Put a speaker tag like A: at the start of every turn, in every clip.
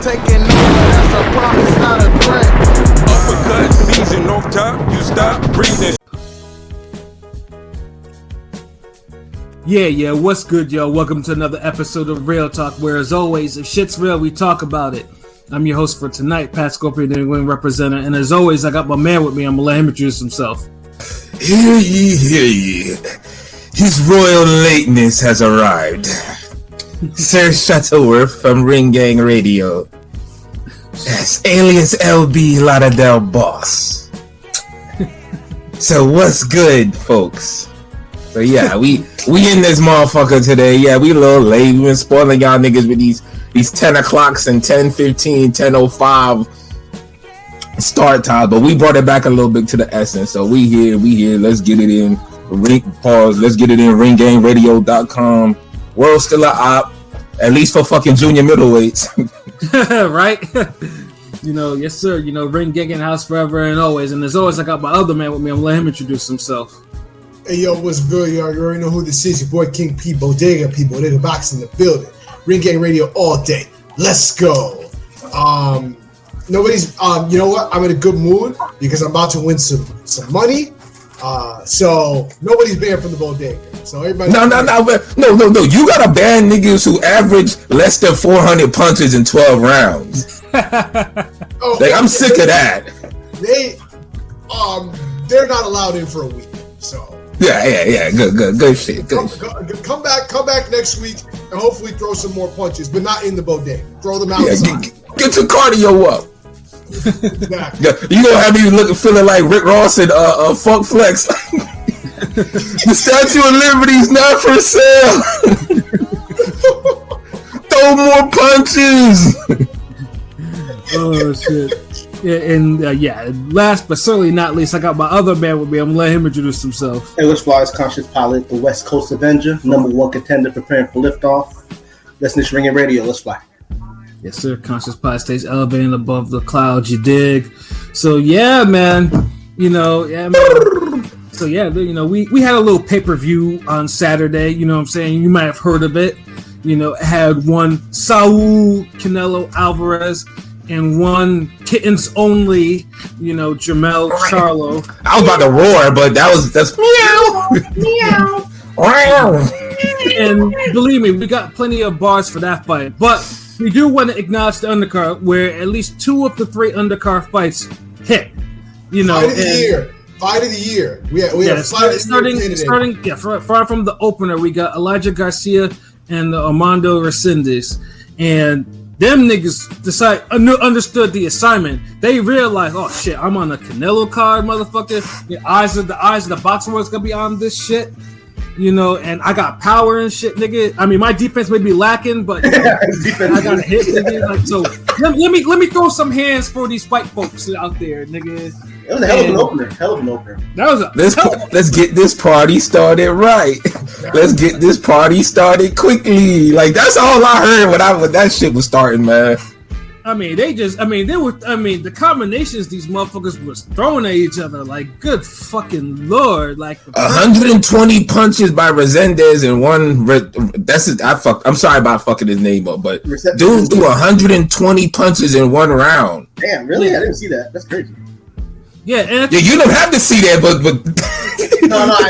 A: taking over, that's a promise, not a threat.
B: Uppercut season off top, you stop breathing.
C: Yeah, what's good, y'all? Welcome to another episode of Real Talk, where as always, if shit's real, we talk about it. I'm your host for tonight, Pat Scorpion, the New England representative, and as always, I got my man with me. I'm gonna let him introduce himself.
D: Hear ye. His royal lateness has arrived. Sir Shuttleworth from Ring Gang Radio. Yes, alias LB Lauderdale Boss. So what's good, folks? So yeah, we in this motherfucker today. Yeah, we a little late. We been spoiling y'all niggas with these 10 o'clocks and 10:15, 10:05 start time, but we brought it back a little bit to the essence. So we here. Let's get it in. Let's get it in. RingGangRadio.com. World still a op, at least for fucking junior middleweights.
C: Right? Yes sir. Ring Gang in house forever and always. And as always, I got my other man with me. I'm gonna let him introduce himself.
E: Hey yo, what's good, y'all? You already know who this is. Your boy King P, Bodega Box in the building. Ring Gang Radio all day. Let's go. Nobody's you know what? I'm in a good mood because I'm about to win some money. So nobody's banned from the Bodega. So everybody. No. You gotta ban niggas who average less than 400 punches in 12 rounds. I'm sick of that. They're not allowed in for a week. So. Yeah. Good shit. Come back next week and hopefully throw some more punches, but not in the Bodega. Throw them outside.
D: Get your cardio up.
E: Exactly.
D: You gonna have me feeling like Rick Ross and Funk Flex. The Statue of Liberty's not for sale. Throw more punches.
C: Oh shit. And last but certainly not least, I got my other man with me. I'm gonna let him introduce himself.
F: Hey, what's flies, Conscious Pilot, the West Coast Avenger, #1 contender preparing for liftoff. Listen to Ring and Radio. Let's fly.
C: Yes, sir. Conscious Pilot stays elevated above the clouds. You dig? So yeah, man. So yeah, we had a little pay-per-view on Saturday. You know what I'm saying? You might have heard of it. It had one Saul Canelo Alvarez and one kittens only, Jermell Charlo.
D: I was about to roar, but that's meow.
C: And believe me, we got plenty of bars for that fight. But we do want to acknowledge the undercard, where at least 2 of the 3 undercard fights hit.
E: Fight of the year. We have
C: starting from the opener, we got Elijah Garcia and Armando Resendez, and them niggas understood the assignment. They realized, oh shit, I'm on a Canelo card, motherfucker. The eyes of the boxing world's gonna be on this shit, and I got power and shit, nigga. I mean, my defense may be lacking, but I got a hit, nigga. So let me throw some hands for these white folks out there, nigga.
F: It was a hell of an opener.
D: Let's get this party started right. Let's get this party started quickly. Like, that's all I heard when that shit was starting, man.
C: The combinations these motherfuckers was throwing at each other, like, good fucking lord, like
D: 120 punches by Resendez and one. I'm sorry about fucking his name up, but dude threw 120 punches in one round.
F: Damn, really? I didn't see that. That's crazy.
C: Yeah, and
D: you don't have to see that, but the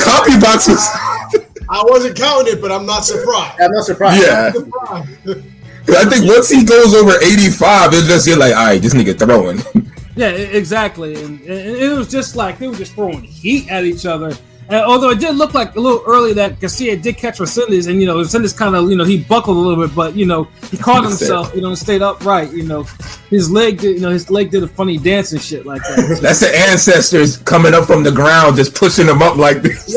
D: copy box was.
E: I wasn't counting it, but I'm not surprised.
D: Yeah. I think once he goes over 85, it's just you're like, all right, this nigga throwing.
C: Yeah, exactly, and it was just like they were just throwing heat at each other. And although it did look like a little early that Garcia did catch Resendez, and Resendez kind of he buckled a little bit, but he caught himself, and stayed upright. His leg did a funny dance and shit like that.
D: That's the ancestors coming up from the ground, just pushing him up like this.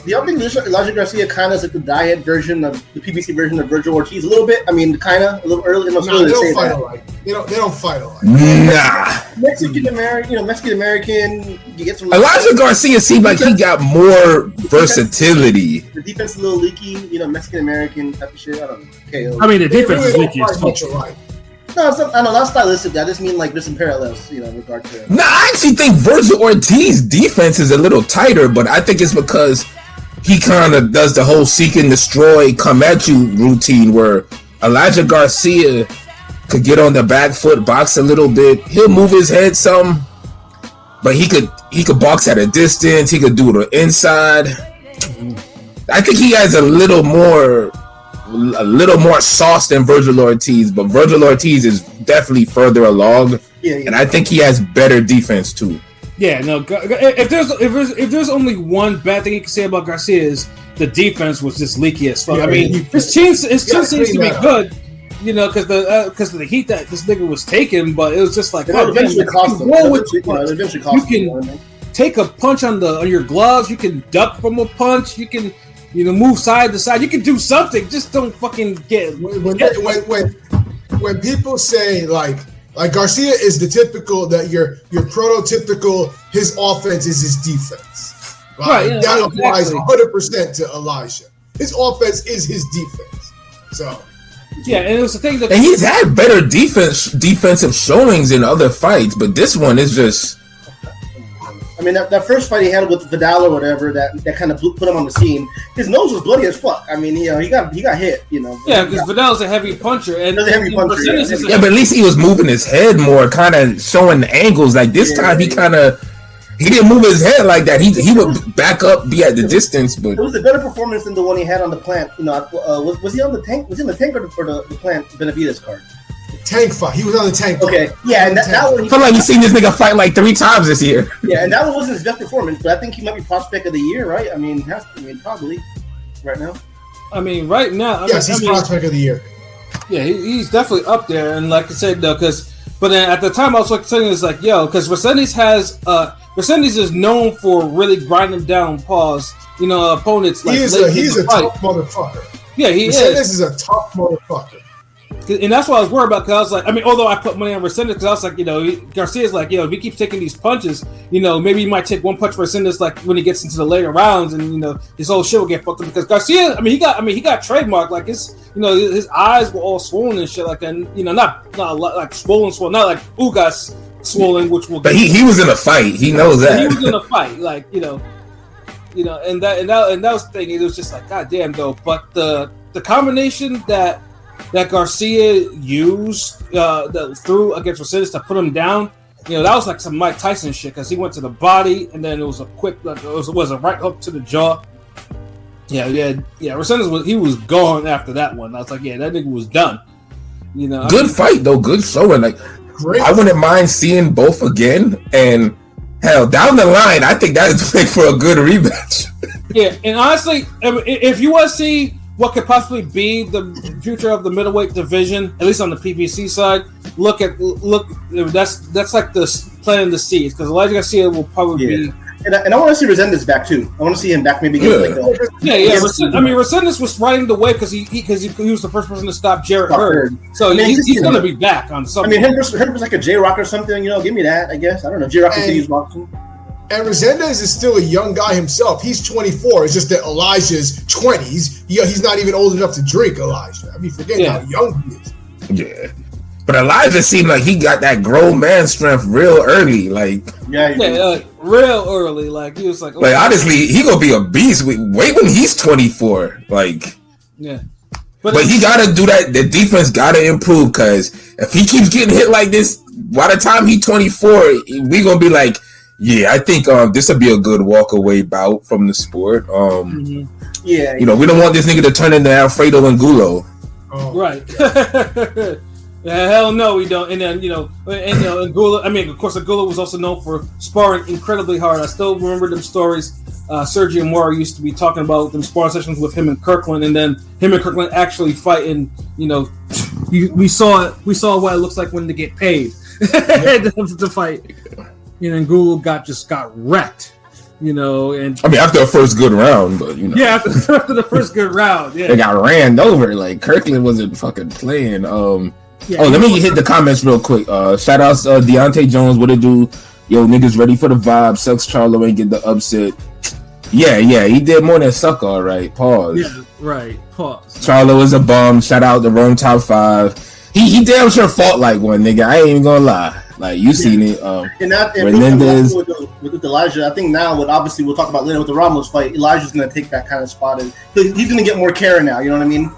F: Do y'all think Elijah Garcia kind of is like the diet version of the PBC version of Virgil Ortiz? A little bit. I mean, kind of a little early.
E: They don't fight alike. They don't fight alike.
D: Nah.
F: Mexican American. You get some.
D: Elijah Garcia seemed like he got more versatility.
F: The defense is a little leaky. Mexican American type of shit. I don't know. KO.
C: I mean, the defense is leaky as fuck.
F: No, I know, not stylistic. I just mean like there's some parallels, in regard to.
D: No, I actually think Virgil Ortiz's defense is a little tighter, but I think it's because he kind of does the whole seek and destroy, come at you routine, where Elijah Garcia could get on the back foot, box a little bit. He'll move his head some, but he could box at a distance. He could do it inside. I think he has a little more sauce than Virgil Ortiz, but Virgil Ortiz is definitely further along, and I think he has better defense too.
C: Yeah, no. If there's only one bad thing you can say about Garcia is the defense was just leaky as fuck. I mean, his team seems to be good, because of the heat that this nigga was taking, but it was just like,
F: eventually cost him.
C: You can take a punch on your gloves. You can duck from a punch. You can move side to side. You can do something. Just don't fucking get.
E: When people say like Garcia is the typical that your prototypical, his offense is his defense. Right? Yeah, that applies 100% to Elijah. His offense is his defense. So
C: yeah, and it was the thing that
D: he's had better defensive showings in other fights, but this one is just.
F: I mean, that first fight he had with Vidal or whatever, that kind of put him on the scene. His nose was bloody as fuck. I mean, he got hit.
C: Yeah, because Vidal's a heavy puncher, and
F: but
D: at least he was moving his head more, kind of showing the angles. Like this time, he didn't move his head like that. He would back up, be at the distance. But
F: it was a better performance than the one he had on the plant. Was he on the tank? Was he in the tank or the plant Benavidez card?
E: Tank fight. He was on the tank.
F: Okay, yeah, and that one.
D: I feel like you've seen this nigga fight like 3 times this year.
F: Yeah, and that one wasn't his best performance, but I think he might be prospect of the year, right? I mean, probably right now.
C: Right now.
E: He's prospect of the year.
C: Yeah, he's definitely up there, and like I said, though, but then at the time I was saying it's like, because Resendiz is known for really grinding down opponents. Like
E: he's a tough motherfucker.
C: Yeah, he is.
E: Resendiz is a tough motherfucker.
C: And that's what I was worried about, because I was like, although I put money on Resendiz, because I was like, Garcia's like, if he keeps taking these punches, maybe he might take one punch for Resendiz, like when he gets into the later rounds, and his whole shit will get fucked up, because Garcia, he got trademarked, like his eyes were all swollen and shit, like, and not like swollen, not like Ugas swollen, which will.
D: But he was in a fight. He knows that.
C: He was in a fight, like and that was the thing. It was just like, goddamn, though. But the combination that Garcia used that threw against Resendiz to put him down, that was like some Mike Tyson shit, because he went to the body and then it was a quick, it was a right hook to the jaw. Yeah. Resendiz was gone after that one. I was like, that nigga was done.
D: Good fight though, good showing. Like, great. I wouldn't mind seeing both again, and hell, down the line, I think that is like for a good rematch.
C: Yeah, and honestly, if you want to see what could possibly be the future of the middleweight division, at least on the PBC side, look. That's like the planting the seeds, because Elijah Garcia will probably be.
F: And I want to see Resendiz back too. I want to see him back, maybe.
C: Resendiz was riding the wave because he was the first person to stop Jarrett Hurd. So he's going to be back on something.
F: Him was like a J-Rock or something. Give me that. I guess I don't know. J-Rock continues boxing.
E: And Resendiz is still a young guy himself. He's 24. It's just that Elijah's 20s. He's not even old enough to drink, Elijah. Forget how young he is.
D: Yeah. But Elijah seemed like he got that grown man strength real early. Like,
C: real early. Like, he was like,
D: like honestly, he gonna be a beast. Wait when he's 24. Like,
C: yeah.
D: But he gotta do that. The defense gotta improve, because if he keeps getting hit like this, by the time he's 24, we gonna be like, I think this will be a good walk away bout from the sport.
F: Yeah.
D: We don't want this nigga to turn into Alfredo Angulo.
C: Right. Hell no, we don't. And then Angulo. Of course, Angulo was also known for sparring incredibly hard. I still remember them stories. Sergio Mora used to be talking about them sparring sessions with him and Kirkland, and then him and Kirkland actually fighting. We saw what it looks like when they get paid to fight. Angulo got wrecked. And
D: after the first good round, but
C: after the first good round,
D: they got ran over. Like, Kirkland wasn't fucking playing. Let me hit the comments real quick. Shout outs Deontay Jones, what it do? Yo, niggas ready for the vibe. Sucks Charlo ain't get the upset. Yeah, he did more than suck, all right. Pause.
C: Yeah, right. Pause.
D: Charlo is a bum. Shout out the Rome Top 5. He damn sure fought like one, nigga. I ain't even gonna lie. Like, you seen it.
F: Menendez with Elijah, I think now, obviously we'll talk about later with the Ramos fight, Elijah's gonna take that kind of spot, and he's gonna get more care now. You know what I mean?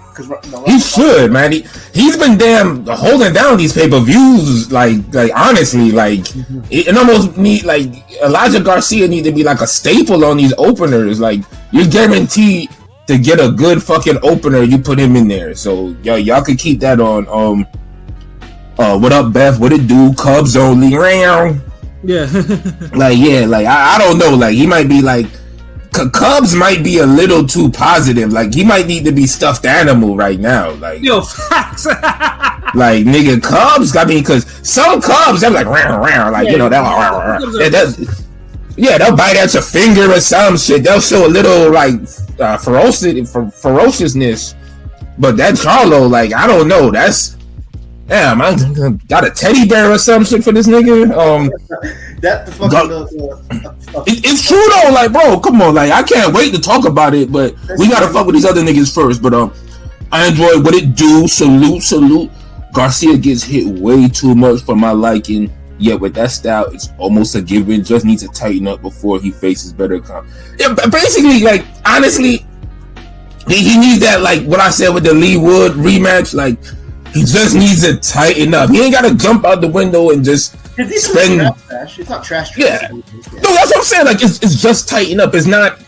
D: He should, man. He's been damn holding down these pay-per-views. Like honestly, like it almost need like Elijah Garcia need to be like a staple on these openers. Like you're guaranteed to get a good fucking opener. You put him in there, so y'all could keep that on. What up, Beth? What it do? Cubs only round.
C: Yeah.
D: I don't know. Like he might be like Cubs might be a little too positive. Like he might need to be stuffed animal right now. Like
C: yo, facts.
D: Like nigga, Cubs. I mean, because some Cubs they're like round, like they'll bite at your finger or some shit. They'll show a little like ferociousness. But that Charlo, like I don't know. That's damn, I got a teddy bear or some shit for this nigga. It's true though, like bro, come on, like I can't wait to talk about it, but we gotta fuck with these other niggas first. But Android, what it do? Salute. Garcia gets hit way too much for my liking. Yet with that style, it's almost a given. Just needs to tighten up before he faces better Yeah, basically, like honestly, he needs that like what I said with the Lee Wood rematch, like. He just needs to tighten up. He ain't got to jump out the window and just spend.
F: It's not trash.
D: Yeah. No, that's what I'm saying. Like it's just tighten up. It's not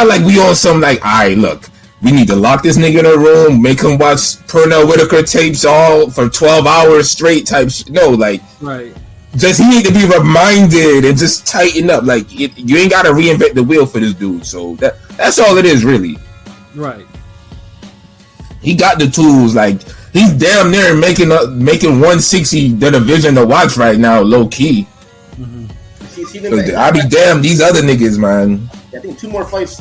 D: like we on some like, all right, look, we need to lock this nigga in a room, make him watch Pernell Whitaker tapes all for 12 hours straight type shit. No, like,
C: right.
D: Just he need to be reminded and just tighten up. Like you ain't got to reinvent the wheel for this dude. So that's all it is, really.
C: Right.
D: He got the tools. Like. He's damn near making 160 the division to watch right now, low key. I be damn these other niggas, man.
F: I think 3 more fights,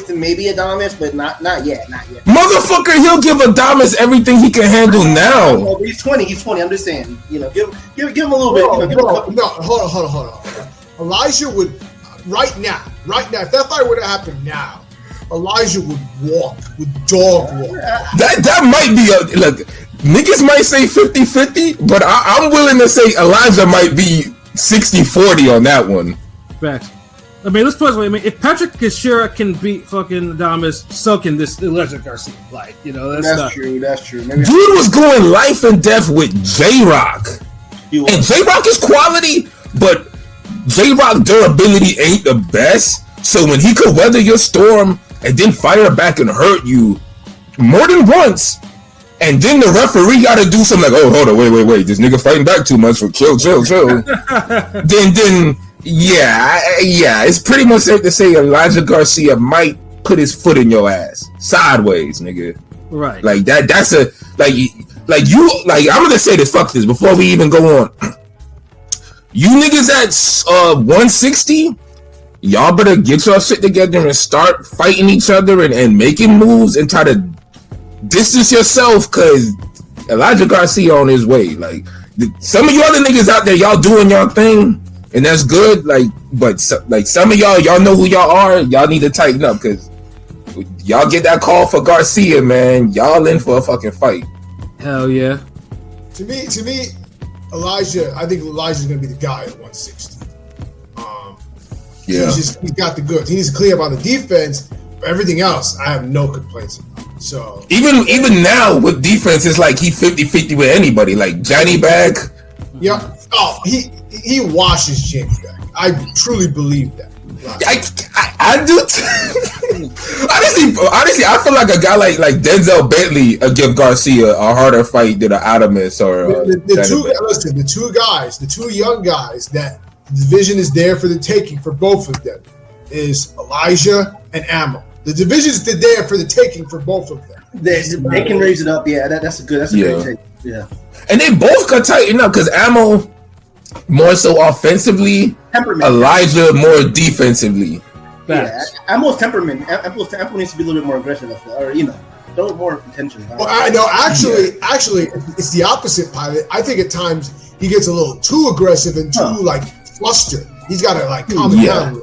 F: and maybe Adames, but not yet.
D: Motherfucker, he'll give Adames everything he can handle now.
F: Well, he's 20. I'm just saying, give him a little bit.
E: No, hold on. Elijah would right now. If that fight were to happen now. Elijah would dog walk.
D: That might be look. Niggas might say 50-50, but I'm willing to say Elijah might be 60-40 on that one.
C: Facts. I mean, let's put it this way. I mean, if Patrick Teixeira can beat fucking Adames, so can this Elijah Garcia. Like, that's
F: true.
D: Maybe dude was going life and death with J-Rock. And J-Rock is quality, but J-Rock durability ain't the best. So when he could weather your storm and then fire back and hurt you more than once, and then the referee got to do something like, oh, hold on, wait, this nigga fighting back too much, for chill. then yeah, it's pretty much safe to say Elijah Garcia might put his foot in your ass sideways, nigga.
C: Right.
D: Like that's a like I'm gonna say this. Fuck this before we even go on. You niggas at 160. Y'all better get your shit together and start fighting each other and making moves and try to distance yourself, because Elijah Garcia on his way. Like some of you other niggas out there, y'all doing y'all thing and that's good. But some of y'all know who y'all are. Y'all need to tighten up, because y'all get that call for Garcia, man. Y'all in for a fucking fight.
C: Hell yeah.
E: To me, Elijah. I think Elijah's gonna be the guy at 160.
D: Yeah.
E: He's got the goods. He needs to clear up on the defense. But everything else, I have no complaints about. So
D: even now with defense, it's like he 50-50 with anybody. Like Johnny Bag.
E: Yeah. Oh, he washes Johnny Bag. I truly believe that.
D: I do. honestly, I feel like a guy like Denzel Bentley give Garcia a harder fight than Adames or
E: the two young guys that. The division is there for the taking for both of them. Is Elijah and Ammo. The division is there for the taking for both of them.
F: They can raise it up. Yeah, that's a great take. Yeah.
D: And they both could tighten up, because Ammo more so offensively, Elijah more defensively.
F: Yeah, Ammo's temperament. Ammo needs to be a little bit more aggressive, or a little more intention.
E: Well, I know. Actually, it's the opposite, Pilot. I think at times he gets a little too aggressive and too flustered. He's got to calm it down.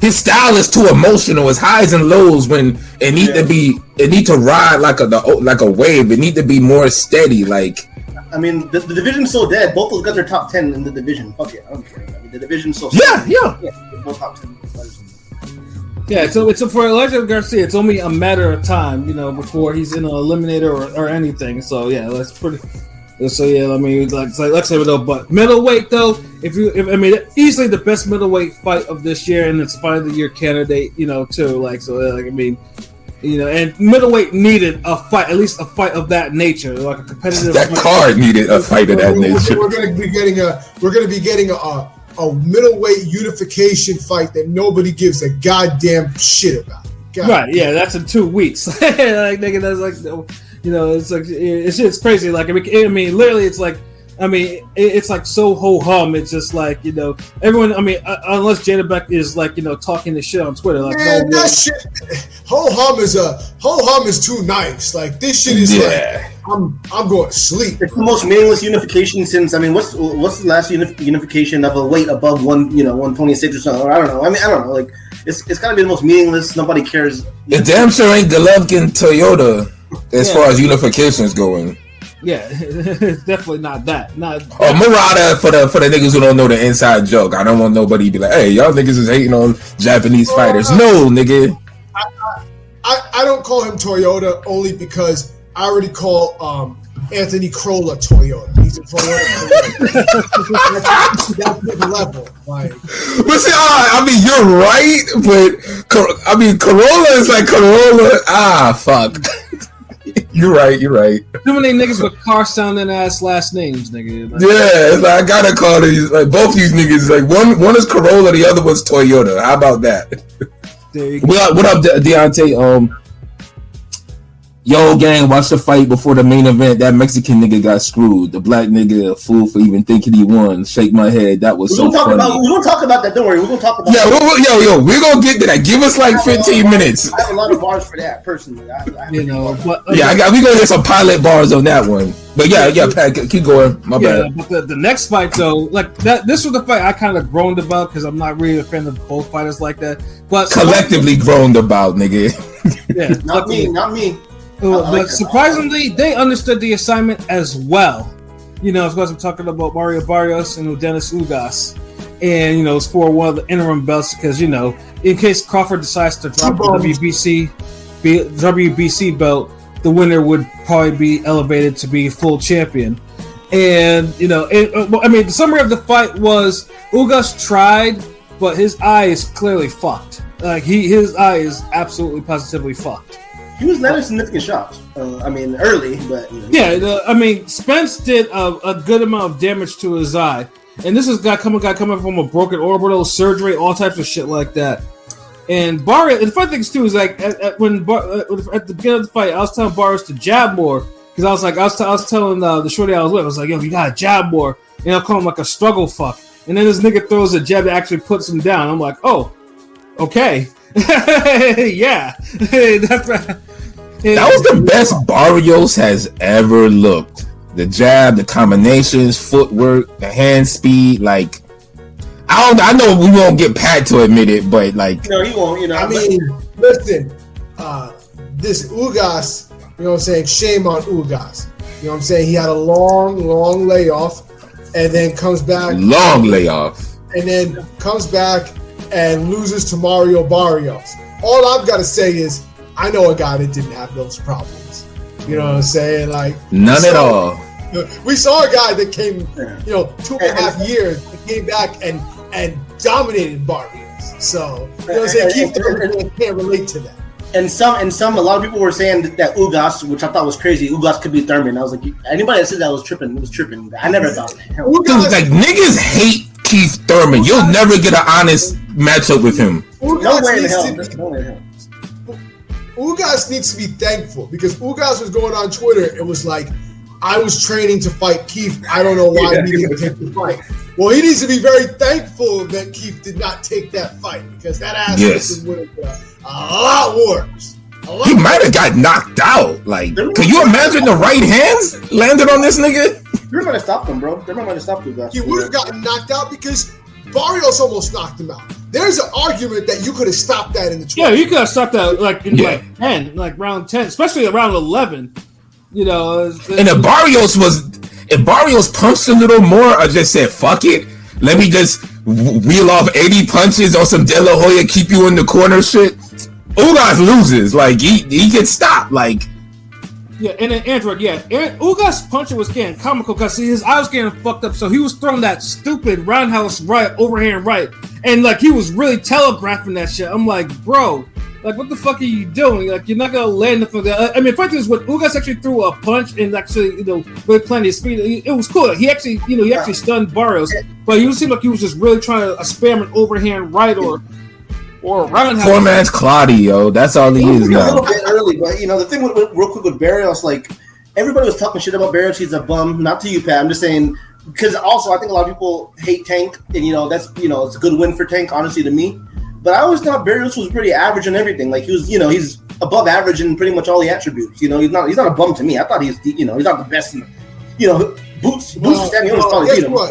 D: His style is too emotional. His highs and lows when it need to ride like a wave. It need to be more steady. Like,
F: I mean, the division's so dead. Both those guys are top 10 in the division. Fuck it, I don't care. I mean, the division's so
D: yeah.
F: They're both top 10.
C: Yeah, so it's for Elijah Garcia. It's only a matter of time, before he's in an eliminator or anything. So yeah, that's pretty. So yeah, I mean, like say though, but middleweight though, easily the best middleweight fight of this year, and it's fight of the year candidate, too. And middleweight needed a fight, at least a fight of that nature, like a competitive.
D: That card needed a fight of that nature.
E: We're going to be getting a middleweight unification fight that nobody gives a goddamn shit about.
C: Right? Yeah, that's in 2 weeks. Like nigga, that's like, it's like it's crazy. Like literally, it's like. It's like so ho-hum. It's just like, everyone, unless Jada Beck is like, talking this shit on Twitter. Like,
E: man, that shit, ho-hum is too nice. Like, this shit is like, I'm going to sleep.
F: It's the most meaningless unification since, what's the last unification of a weight above 126 or something? I don't know. I don't know. Like, it's got to be the most meaningless. Nobody cares.
D: It damn sure ain't Golovkin Toyota as far as unifications going.
C: Yeah, it's definitely not that.
D: Murata for the niggas who don't know the inside joke. I don't want nobody to be like, hey, y'all niggas is hating on Japanese fighters. No, nigga.
E: I don't call him Toyota only because I already call Anthony Crolla Toyota. He's a Toyota. That's the level. Like,
D: but see, you're right, but Corolla is like Corolla. Fuck. You're right.
C: Too many niggas with car sounding ass last names, nigga.
D: Yeah, it's like, I gotta call these, like, both these niggas. Like, one is Corolla, the other one's Toyota. How about that? What up, Deontay? Yo, gang, watch the fight before the main event. That Mexican nigga got screwed. The black nigga, a fool for even thinking he won. Shake my head. That was so funny.
F: We're gonna talk about that. Don't worry. We're gonna talk about.
D: Yeah, we're gonna get to that. Give us like 15 minutes.
F: I have a lot of bars for that personally.
C: We gonna
D: get some pilot bars on that one. But yeah, Pat, keep going. My bad.
C: But the next fight though, like that, this was the fight I kind of groaned about because I'm not really a fan of both fighters like that. But
D: collectively groaned about, nigga.
C: Yeah,
F: not me.
C: But surprisingly, they understood the assignment as well. Of course, I'm talking about Mario Barrios and Dennis Ugas. And, it's for one of the interim belts because, in case Crawford decides to drop the WBC belt, the winner would probably be elevated to be full champion. And, the summary of the fight was Ugas tried, but his eye is clearly fucked. Like, his eye is absolutely positively fucked.
F: He was landing significant shots. Early, but
C: Spence did a good amount of damage to his eye, and this is guy coming from a broken orbital surgery, all types of shit like that. And Barrios, and the funny thing too is like at the beginning of the fight, I was telling Barrios to jab more because I was telling the shorty I was with, I was like, yo, you gotta jab more, and I'll call him like a struggle fuck, and then this nigga throws a jab that actually puts him down. I'm like, oh, okay. Yeah, that's right.
D: That was the best Barrios has ever looked. The jab, the combinations, footwork, the hand speed. Like, I know we won't get Pat to admit it, but like,
F: no, he won't.
E: Listen, this Ugas, shame on Ugas. You know what I'm saying? He had a long layoff, and then comes back.
D: Long layoff,
E: and then comes back and loses to Mario Barrios. All I've got to say is, I know a guy that didn't have those problems. You know what I'm saying? Like,
D: none at all.
E: We saw a guy that came, 2.5 years, came back and dominated Barrios. So, you know what I'm saying? Keith can't relate to that.
F: And a lot of people were saying that Ugas, which I thought was crazy, Ugas could be Thurman. I was like, anybody that said that was tripping. I never thought that.
D: Dude, like, niggas hate Keith Thurman. You'll never get an honest matchup with him.
F: No way in hell.
E: Ugas needs to be thankful because Ugas was going on Twitter. It was like, I was training to fight Keith. I don't know why he didn't take the fight. Well, he needs to be very thankful that Keith did not take that fight because that ass would have been a lot worse.
D: He might have got knocked out. Like, can you imagine the right hands landed on this nigga?
F: They might have stopped him, bro. They might have stopped Ugas.
E: He would have gotten knocked out because Barrios almost knocked him out. There's an argument that you could have stopped that in the 12th.
C: Yeah, you could have stopped that like in like 10, like round 10, especially around 11. And if Barrios
D: punched a little more, I just said, fuck it. Let me just wheel off 80 punches on some De La Hoya, keep you in the corner shit. Ugas loses. Like, he gets stopped. Like,
C: yeah, and then Android, Ugas punching was getting comical because his eyes was getting fucked up, so he was throwing that stupid roundhouse right, overhand right, and like he was really telegraphing that shit. I'm like, bro, like what the fuck are you doing? Like you're not gonna land the fuck. I mean, funny thing is when Ugas actually threw a punch and actually, really planted his feet, it was cool. He actually, he actually stunned Barrios, but he seemed like he was just really trying to spam an overhand right or roundhouse.
D: Poor man's Claudio. That's all he is now.
F: A little bit early, but the thing with real quick with Barrios, like everybody was talking shit about Barrios. He's a bum. Not to you, Pat. I'm just saying because also I think a lot of people hate Tank, and that's it's a good win for Tank, honestly, to me. But I always thought Barrios was pretty average in everything. Like he was, he's above average in pretty much all the attributes. He's not a bum to me. I thought he's not the best. Boots.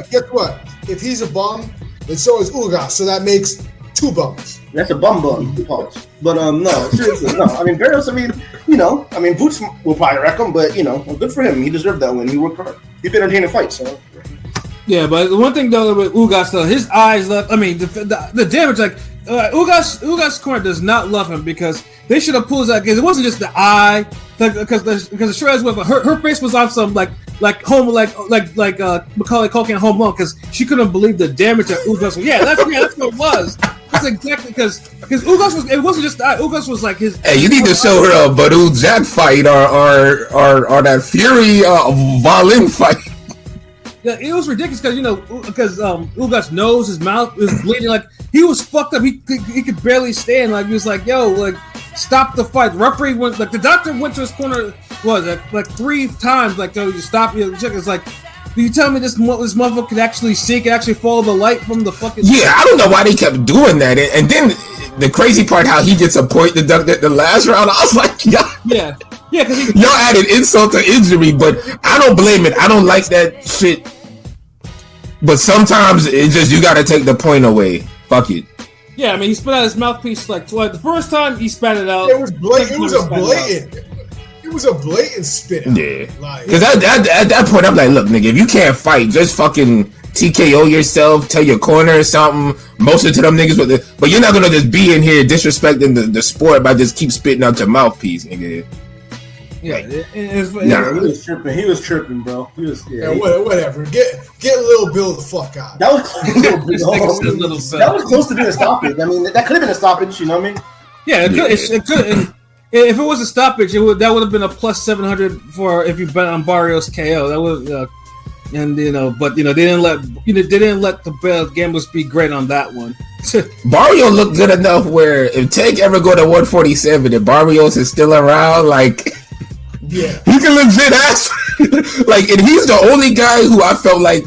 E: Guess what? If he's a bum, then so is Ugas. So that makes 2 bums.
F: That's a bum pause. But no, seriously, no. I mean, Barrios. Boots will probably wreck him, but good for him. He deserved that win. He worked hard. He's been entertaining fights. So.
C: Yeah, but the one thing though with Ugas, though, his eyes left. I mean, the damage. Like Ugas' corner does not love him because they should have pulled his eye. Because it wasn't just the eye. Because the shreds with her face was on some like Macaulay Culkin Home Alone because she couldn't believe the damage that Ugas was. Yeah, that's what it was. That's exactly because Ugas was. It wasn't just that. Ugas was like his.
D: Hey, you need to show her a Badu Jack fight or that Fury Valin fight.
C: Yeah, it was ridiculous because Ugas' nose, his mouth was bleeding. Like he was fucked up. He could barely stand. Like he was like, "Yo, like stop the fight." The referee went. Like the doctor went to his corner. Like 3 times. Like to stop you. It's like. Do you tell me this motherfucker could actually see, could actually follow the light from the fucking...
D: Yeah, I don't know why they kept doing that. And then the crazy part, how he gets a point deducted the last round, I was like,
C: yeah, because
D: y'all added insult to injury, but I don't blame it. I don't like that shit. But sometimes it's just, you gotta take the point away. Fuck it.
C: Yeah, I mean, he spat out his mouthpiece like twice. The first time he spat it out.
E: It was blatant. It was a blatant spit out.
D: Yeah. Because at that point, I'm like, look, nigga, if you can't fight, just fucking TKO yourself, tell your corner or something, motion to them niggas. But you're not going to just be in here disrespecting the sport by just keep spitting out your mouthpiece, nigga.
C: Yeah.
F: He was tripping, bro. He was,
E: whatever. Get Lil Bill the fuck out.
F: That was close to being a stoppage. I mean, that could have been a stoppage, you know what I mean?
C: Yeah, it could. If it was a stoppage, that would have been a plus 700 for if you bet on Barrios KO. That would, but they didn't let the gamblers be great on that one.
D: Barrios looked good enough where if Tank ever go to 147 and Barrios is still around, like,
E: yeah,
D: he can legit ask. Like, and he's the only guy who I felt like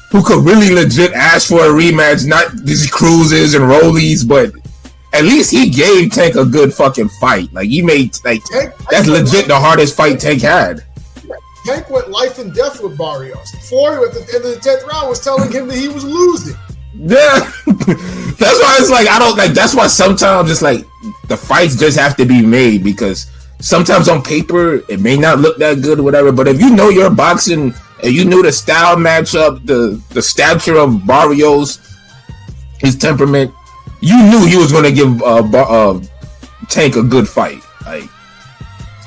D: who could really legit ask for a rematch, not these cruises and rollies, but. At least he gave Tank a good fucking fight. Like, he made, like, that's legit the hardest fight Tank had.
E: Tank went life and death with Barrios. Before, at the end of the 10th round, was telling him that he was losing.
D: Yeah. That's why it's like, I don't, like, that's why sometimes it's like, the fights just have to be made because sometimes on paper, it may not look that good or whatever, but if you know your boxing and you knew the style matchup, the stature of Barrios, his temperament, you knew he was going to give Tank a good fight. Like,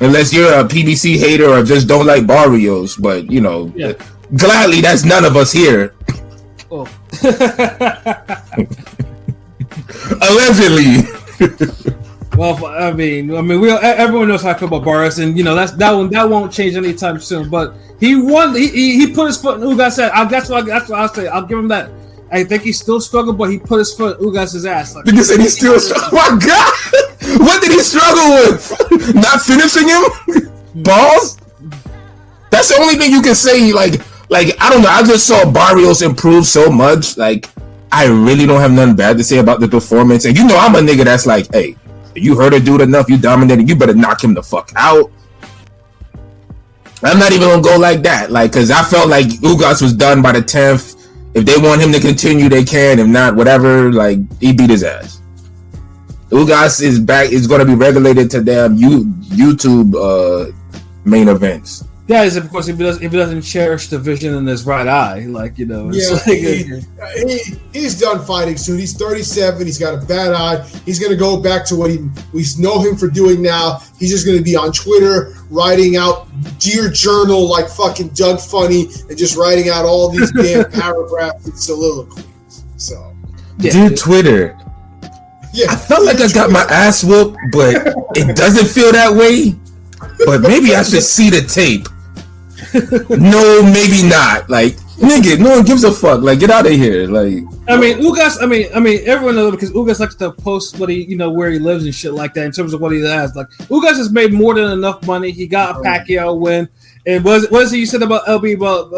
D: unless you're a PBC hater or just don't like Barrios, but gladly that's none of us here.
C: Oh.
D: Allegedly.
C: Well, I mean, everyone knows how I feel about Barrios, and that won't change anytime soon. But he won. He put his foot in Ugas' ass. That's what I'll say. I'll give him that. I think he still struggled, but he put his foot in Ugas' ass. Like,
D: you said he still struggled? Oh my God! What did he struggle with? Not finishing him? Balls? That's the only thing you can say. Like I don't know. I just saw Barrios improve so much. Like, I really don't have nothing bad to say about the performance. And I'm a nigga that's like, hey, you hurt a dude enough, you dominated, you better knock him the fuck out. I'm not even gonna go like that. Like, because I felt like Ugas was done by the 10th. If they want him to continue, they can. If not, whatever. Like, he beat his ass. Ugas is back. Is going to be regulated to damn YouTube main events.
C: That is, of course, if he doesn't cherish the vision in his right eye, like, you know.
E: He's done fighting soon. He's 37. He's got a bad eye. He's going to go back to what we know him for doing now. He's just going to be on Twitter writing out Dear Journal like fucking Doug Funny and just writing out all these damn paragraphs and soliloquies. So,
D: Dear Twitter.
E: Yeah,
D: I felt like I got my ass whooped, but it doesn't feel that way. But maybe I should see the tape. No, maybe not. Like, nigga, no one gives a fuck. Like, get out of here. Like,
C: I mean, Ugas. I mean, everyone knows because Ugas likes to post what he, you know, where he lives and shit like that. In terms of what he has, like, Ugas has made more than enough money. He got a Pacquiao win. And what is it you said about LB? About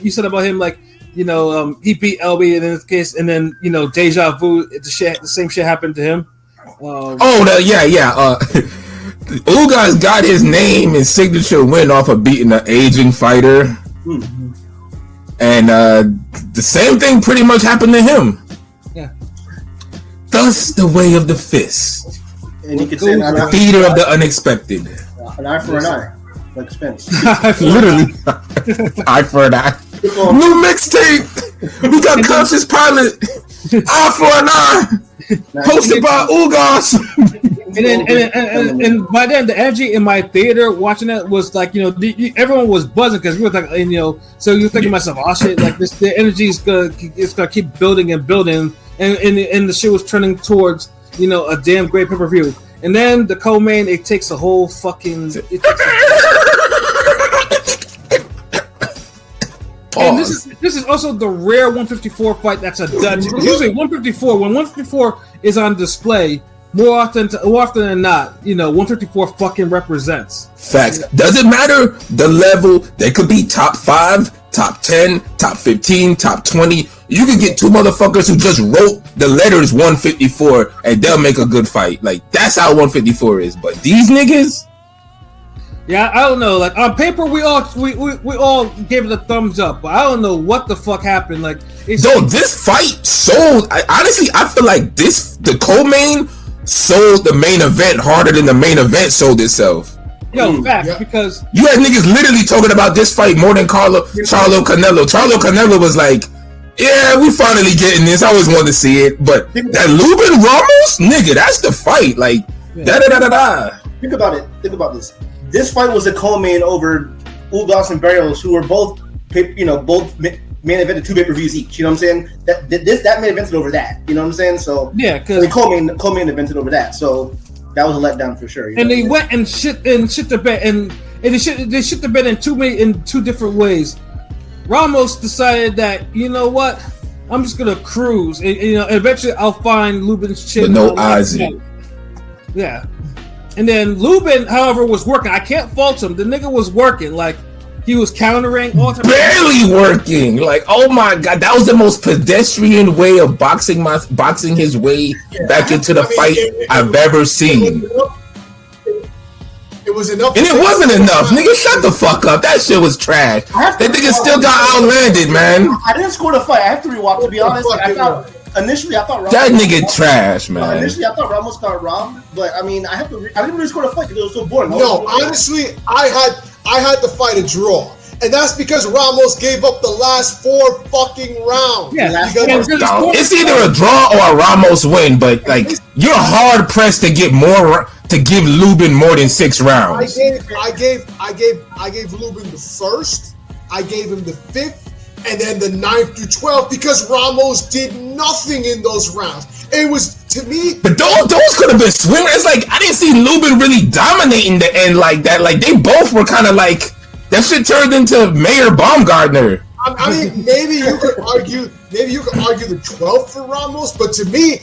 C: you said about him, like, you know, he beat LB in this case, and then, you know, deja vu. The same shit happened to him.
D: Ugas got his name and signature win off of beating an aging fighter. Mm-hmm. And the same thing pretty much happened to him.
C: Yeah.
D: Thus the way of the fist.
F: And you could say
D: the theater of the unexpected.
F: An eye for an eye. Like Spence.
D: Literally. Eye for an eye. New mixtape. We got Conscious Pilot. Eye for an eye. Hosted by Ugas.
C: And by then, the energy in my theater watching it was like, you know, everyone was buzzing because we were like, and, you know, so you're thinking to myself, oh shit, like this, the energy is gonna keep building and building, and the shit was turning towards, you know, a damn great pay-per-view. And then the co-main, it takes a whole fucking. And this is also the rare 154 fight that's a dud. Usually 154, when 154 is on display, more often than not, you know, 154 fucking represents.
D: Facts. Doesn't matter the level. They could be top 5, top 10, top 15, top 20. You could get two motherfuckers who just wrote the letters 154 and they'll make a good fight. Like, that's how 154 is. But these niggas.
C: Yeah, I don't know. Like, on paper, we all gave it a thumbs up, but I don't know what the fuck happened. Like,
D: this fight sold. I feel like the co-main sold the main event harder than the main event sold itself.
C: Yo, facts, because
D: you had niggas literally talking about this fight more than Charlo Canelo. Charlo Canelo was like, yeah, we finally getting this. I always wanted to see it, but that Lubin Ramos, nigga, that's the fight. Like, da.
F: Think about it. Think about this. This fight was a co-main over Ugas and Barrios, who were both main evented 2 pay-per-views each. You know what I'm saying? That main evented over that. You know what I'm saying? So
C: yeah, because
F: the co-main evented over that. So that was a letdown for sure.
C: And they went and shit the bet, and they shit the bet in two different ways. Ramos decided that, you know what, I'm just gonna cruise, and you know, eventually I'll find Lubin's shit.
D: But no Ozzy.
C: Yeah. And then Lubin, however, was working. I can't fault him. The nigga was working. Like, he was countering.
D: Barely working. Like, oh my god, that was the most pedestrian way of boxing his way back into the fight I've ever seen.
E: It was enough.
D: And it wasn't enough. Nigga, shut the fuck up. That shit was trash. That nigga still got outlanded, man.
F: I didn't score the fight. I have to rewatch, to be honest. Initially, I thought Ramos
D: that nigga trash, man.
F: Initially, I thought Ramos got robbed, but I mean, I didn't really score the fight because it was so boring.
E: No, honestly, I had the fight a draw, and that's because Ramos gave up the last 4 fucking rounds.
C: Yeah,
D: it's either a draw or a Ramos win, but like, you're hard pressed to give Lubin more than 6 rounds.
E: I gave Lubin the first. I gave him the 5th. And then the 9th through 12th, because Ramos did nothing in those rounds. It was, to me...
D: But those could have been swingers. It's like, I didn't see Lubin really dominating the end like that. Like, they both were kind of like... That shit turned into Mayor Baumgartner.
E: I mean, maybe you could argue the 12th for Ramos, but to me,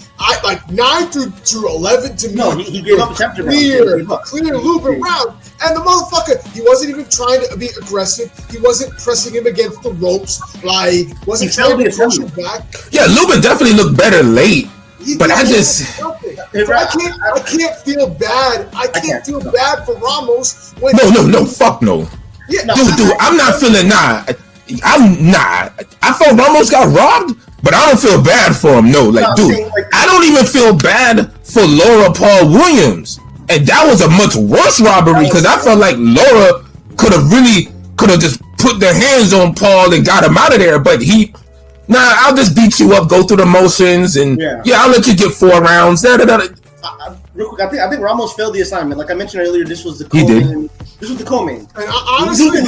E: 9 through 11, to me,
F: he gave up
E: clear Lubin round. And the motherfucker, he wasn't even trying to be aggressive. He wasn't pressing him against the ropes. Like, wasn't trying to push him back.
D: Yeah, Lubin definitely looked better late. But I can't
E: feel bad. I can't feel bad for Ramos.
D: No, fuck no.
E: Yeah,
D: dude, I'm not feeling I thought Ramos got robbed, but I don't feel bad for him. No, like, dude, I don't even feel bad for Laura Paul Williams. And that was a much worse robbery because I felt like Laura could have could have just put their hands on Paul and got him out of there, but I'll just beat you up, go through the motions, and I'll let you get 4 rounds.
F: Real quick, I think Ramos failed the assignment. Like I mentioned earlier, this was the co-main. This was the co-main.
E: And honestly,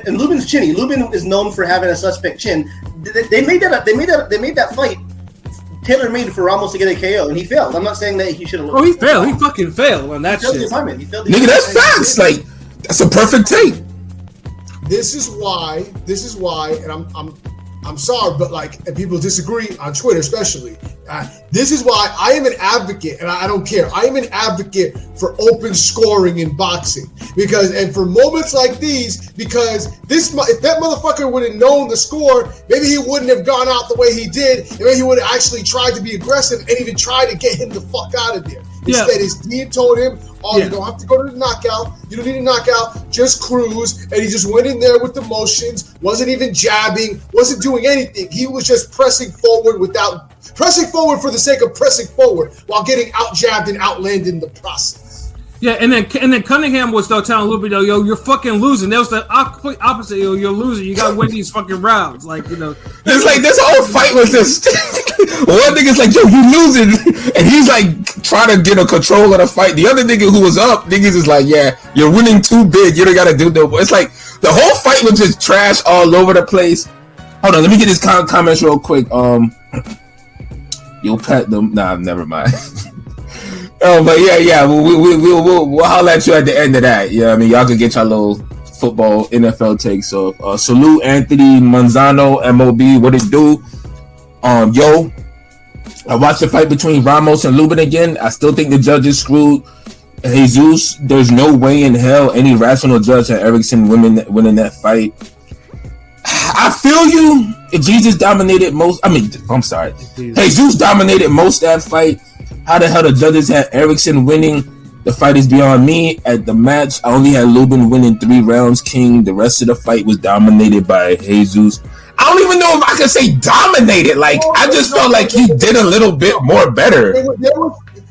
F: and Lubin's chinny. Lubin is known for having a suspect chin. They made that fight tailor-made for Ramos to get a KO, and he failed. I'm not saying that he should have.
C: Oh, he failed. He fucking failed on that shit.
F: He failed the
D: Nigga, that's facts. Like that's a perfect tape.
E: This is why, and I'm sorry, but and people disagree on Twitter, especially. This is why I am an advocate, and I don't care. I am an advocate for open scoring in boxing and for moments like these, because if that motherfucker would have known the score, maybe he wouldn't have gone out the way he did, and maybe he would have actually tried to be aggressive and even tried to get him the fuck out of there. Instead, his team told him, you don't have to go to the knockout. You don't need a knockout. Just cruise. And he just went in there with the motions. Wasn't even jabbing. Wasn't doing anything. He was just pressing forward for the sake of pressing forward while getting out jabbed and outlanded in the process.
C: Yeah, and then Cunningham was though telling Lupe, yo, you're fucking losing. That was the complete opposite. Yo, you're losing. You gotta win these fucking rounds. Like, you know,
D: it's like this whole fight was just one nigga's like, yo, you losing, and he's like trying to get a control of the fight. The other nigga who was up, niggas is like, yeah, you're winning too big. You don't gotta do no. It's like the whole fight was just trash all over the place. Hold on, let me get his comments real quick. You'll pet them. Nah, never mind. Oh, but yeah, we'll holler at you at the end of that. Yeah, I mean, y'all can get your little football NFL take. So, salute Anthony Manzano, MOB. What it do? Yo, I watched the fight between Ramos and Lubin again. I still think the judges screwed Jesus. There's no way in hell any rational judge had Erickson winning that fight. I feel you. If Jesus dominated most, Jesus dominated most that fight. How the hell the judges had Erickson winning? The fight is beyond me. At the match, I only had Lubin winning 3 rounds, king. The rest of the fight was dominated by Jesus. I don't even know if I can say dominated. Like, I just felt like he did a little bit more better.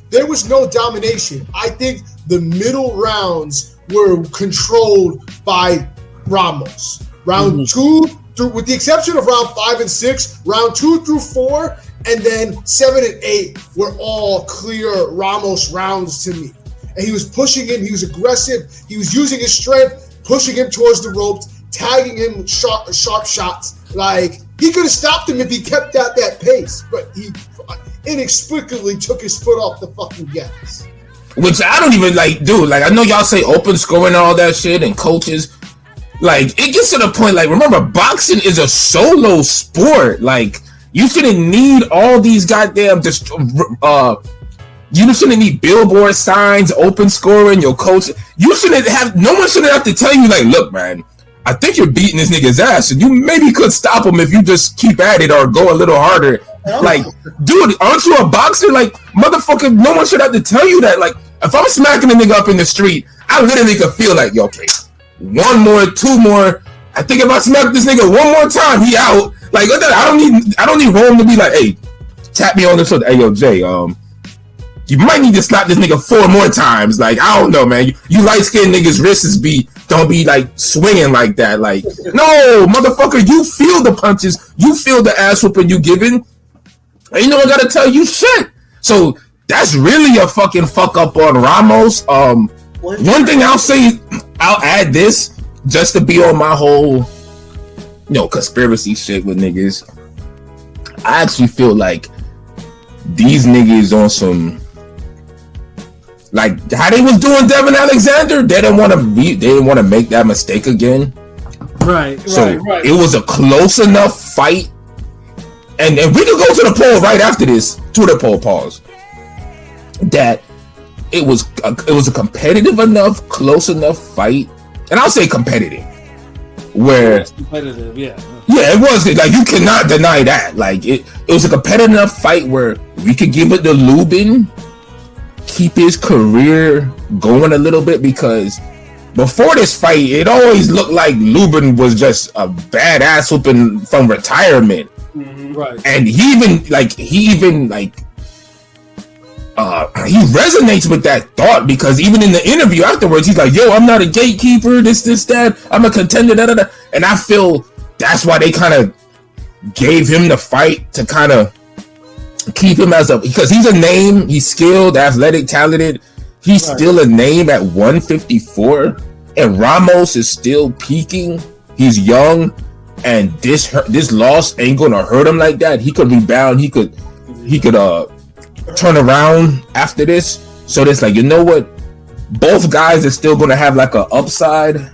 E: There was no domination. I think the middle rounds were controlled by Ramos. Round 2, with the exception of round 5 and 6, round 2 through 4, and then 7 and 8 were all clear Ramos rounds to me. And he was pushing him. He was aggressive. He was using his strength, pushing him towards the ropes, tagging him with sharp shots. Like, he could have stopped him if he kept at that pace, but he inexplicably took his foot off the fucking gas.
D: Which I don't even dude. Like, I know y'all say open scoring and all that shit and coaches. Like, it gets to the point, remember, boxing is a solo sport. Like, you shouldn't need all these goddamn you shouldn't need billboard signs, open scoring, your coach. No one shouldn't have to tell you, look, man, I think you're beating this nigga's ass, and you maybe could stop him if you just keep at it or go a little harder. Like, dude, aren't you a boxer? Like, motherfucker, no one should have to tell you that. Like, if I'm smacking a nigga up in the street, I literally could feel like, yo, okay, 1 more, 2 more. I think if I smack this nigga 1 more time, he out. Like, I don't need Rome to be like, hey, tap me on the shoulder. Hey, yo, Jay, you might need to slap this nigga 4 more times. Like, I don't know, man. You light-skinned niggas' wrists don't be swinging like that. Like, no, motherfucker, you feel the punches, you feel the ass whooping you giving, and you know I gotta tell you shit. So that's really a fucking fuck up on Ramos. One thing I'll say, I'll add this just to be on my whole, conspiracy shit with niggas. I actually feel like these niggas on some, like how they was doing Devin Alexander, they didn't want to make that mistake again.
C: Right.
D: It was a close enough fight, and we could go to the poll right after this. Twitter poll, pause. That it was a competitive enough, close enough fight, and I'll say competitive, where
C: competitive, yeah,
D: it was. Like, you cannot deny that. Like, it was a competitive enough fight where we could give it to Lubin, keep his career going a little bit, because before this fight, it always looked like Lubin was just a badass whooping from retirement.
C: Mm-hmm. Right.
D: And he even he resonates with that thought because even in the interview afterwards, he's like, "Yo, I'm not a gatekeeper. This, that. I'm a contender." Da, da, da. And I feel that's why they kind of gave him the fight to kind of keep him as because he's a name. He's skilled, athletic, talented. He's still a name at 154, and Ramos is still peaking. He's young, and this loss ain't gonna hurt him like that. He could rebound. He could turn around after this. So it's like, you know what? Both guys are still gonna have like an upside.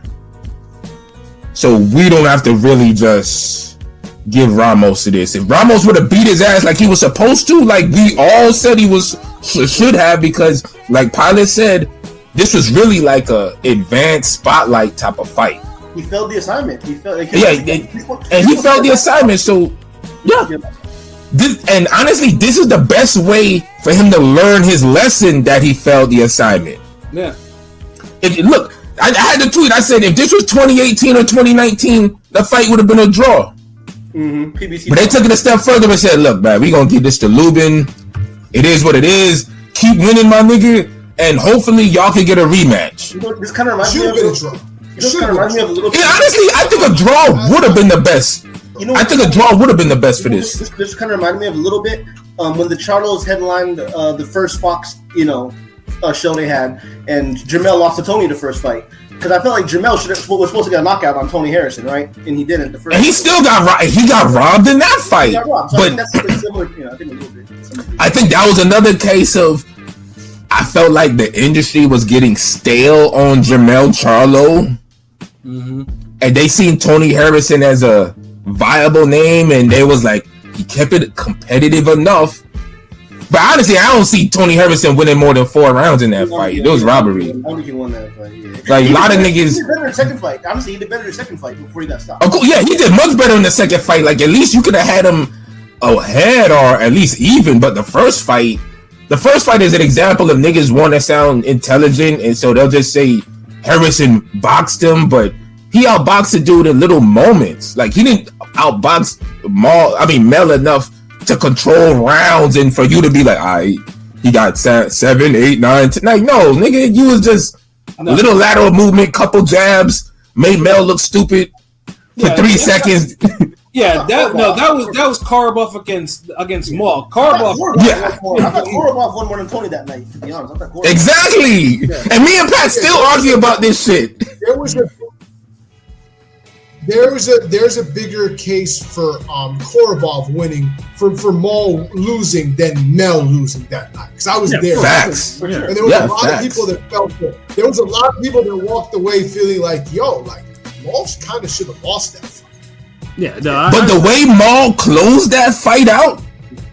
D: So we don't have to really just give Ramos to this. If Ramos would have beat his ass like he was supposed to, like we all said he should have, because like Pilot said, this was really like a advanced spotlight type of fight.
F: He failed the assignment. He failed
D: the assignment. So yeah. And honestly, this is the best way for him to learn his lesson that he failed the assignment.
C: Yeah.
D: Look, I had to tweet. I said if this was 2018 or 2019, the fight would have been a draw.
F: PBC.
D: But they took it a step further and said, "Look, man, we gonna give this to Lubin. It is what it is. Keep winning, my nigga, and hopefully y'all can get a rematch."
F: This kind of reminds me of a little.
D: Honestly, I think a draw would have been the best. I think a draw would have been the best for this.
F: This kind of reminded me of a little bit when the Charlos headlined the first Fox, show they had, and Jermell lost to Tony the first fight. Because I felt like Jermell was supposed to get a knockout on Tony Harrison, right? And he didn't the first.
D: And he still got robbed in that fight.
F: So but I think that's similar. I think a little bit.
D: I think that was another case of. I felt like the industry was getting stale on Jermell Charlo, and they seen Tony Harrison as a viable name, and they was like, he kept it competitive enough. But honestly, I don't see Tony Harrison winning more than 4 rounds in that fight. It was robbery.
F: I don't think he won that fight. Yeah.
D: Like a lot of niggas.
F: He did better in the second fight. Honestly, he did better in the second fight before he got stopped.
D: Yeah, he did much better in the second fight. Like at least you could have had him ahead or at least even. But the first fight is an example of niggas want to sound intelligent, and so they'll just say Harrison boxed him, but he outboxed the dude in little moments. Like he didn't outbox Mel enough to control rounds and for you to be like, he got 7, 8, 9, 10. Like, no, nigga, you was just a little lateral movement, couple jabs, made Mel look stupid for 3 seconds.
C: Yeah, that was Karabov against Maul. Karabov.
F: I thought Karabov won more than Tony that night. To be honest,
D: Exactly. Yeah. And me and Pat still argue about this shit.
E: There's a bigger case for Korobov winning for Maul losing than Mel losing that night, because I was there.
D: Facts.
E: And there was a lot of people that felt it. There was a lot of people that walked away feeling like, Maul kind of should have lost that fight.
C: Yeah,
D: but the way Maul closed that fight out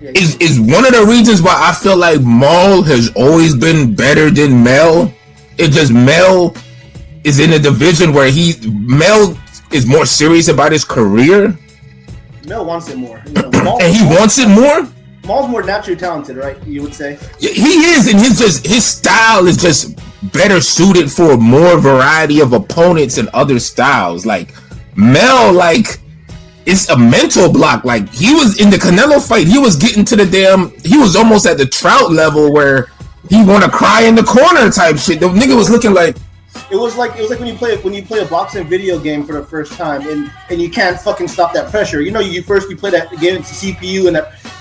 D: is one of the reasons why I feel like Maul has always been better than Mel. It's just Mel is in a division where Mel is more serious about his career.
F: Mel wants it more.
D: And he wants it more?
F: Maul's more naturally talented, right? You would say?
D: Yeah, he is, and his style is just better suited for more variety of opponents and other styles. Like, Mel, it's a mental block. Like, he was in the Canelo fight, he was getting to he was almost at the Trout level where he want to cry in the corner type shit. The nigga was looking like,
F: It was like when you play a boxing video game for the first time and you can't fucking stop that pressure. You play that game, it's the CPU and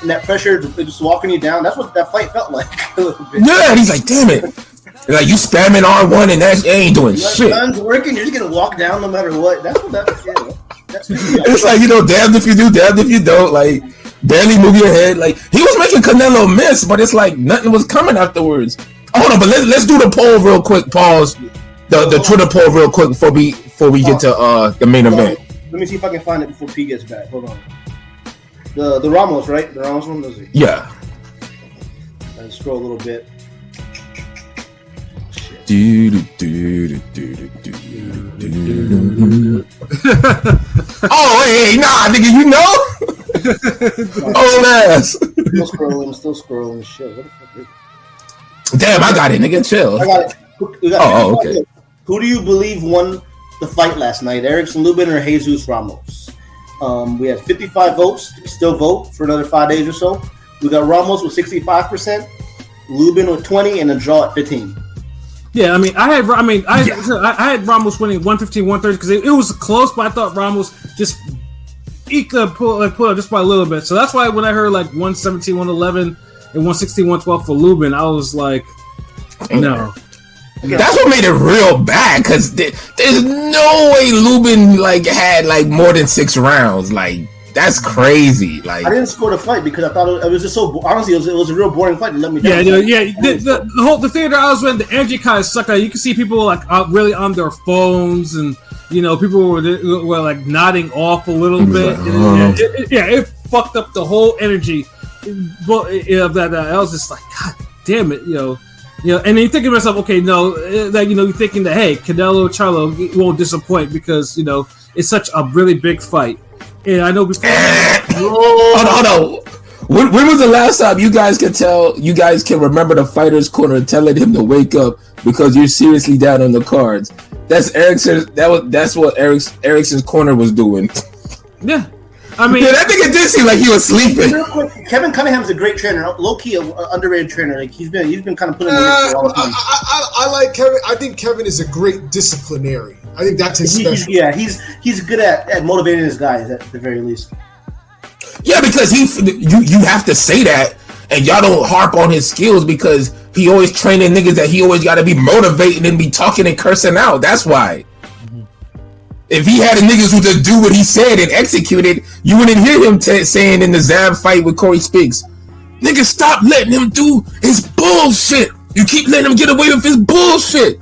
F: that pressure just walking you down. That's what that fight felt like a little bit.
D: Yeah, he's like, damn it. Like you spamming R1 and that ain't doing shit.
F: Guns working, you're just gonna walk down no matter what. That's what that's.
D: It's like, damned if you do, damned if you don't. Like barely move your head. Like he was making Canelo miss, but it's like nothing was coming afterwards. Hold on, but let's do the poll real quick. Pause. The Twitter poll real quick before we get to the main event.
F: Let me see if I can find it before P gets back. Hold on. The Ramos, right? The Ramos one, it?
D: Yeah.
F: Let's scroll a little bit.
D: Oh, hey, nah, nigga, you know? Old ass.
F: Still scrolling. Shit, what the fuck is it?
D: Damn, I got it, nigga. Chill.
F: I got it.
D: Okay.
F: Who do you believe won the fight last night? Erickson Lubin or Jesus Ramos? We had 55 votes. Still vote for another 5 days or so. We got Ramos with 65%. Lubin with 20, and a draw at 15.
C: Yeah, I had Ramos winning 115, 130 because it was close, but I thought Ramos just eked up, pull up just by a little bit. So that's why when I heard like 117, 111, and 116, 112 for Lubin, I was like, no.
D: That's what made it real bad because there's no way Lubin like had like more than 6 rounds. Like that's crazy. Like
F: I didn't score the fight because I thought it was just so. Honestly, it was a real boring fight. It let me down.
C: The theater I was in, the energy kind of sucked. Like, you can see people like really on their phones, and people were like nodding off a little bit. It fucked up the whole energy. But I was just like, God damn it, and then you think to myself, okay, no, that you're thinking that hey, Canelo Charlo won't disappoint because it's such a really big fight. And I know before.
D: Hold on. When was the last time you guys can remember the fighter's corner telling him to wake up because you're seriously down on the cards? That's Erickson. That's what Erickson's corner was doing.
C: Yeah.
D: I think it did seem like he was sleeping.
F: Real quick, Kevin Cunningham's a great trainer, low key an underrated trainer. Like he's been kind of putting.
E: I like Kevin. I think Kevin is a great disciplinarian. I think that's his specialty.
F: He's good at motivating his guys at the very least.
D: Yeah, because you have to say that, and y'all don't harp on his skills because he always training niggas that he always got to be motivating and be talking and cursing out. That's why. If he had niggas who just do what he said and execute it, you wouldn't hear him saying in the Zab fight with Corey Spinks, nigga, stop letting him do his bullshit. You keep letting him get away with his bullshit.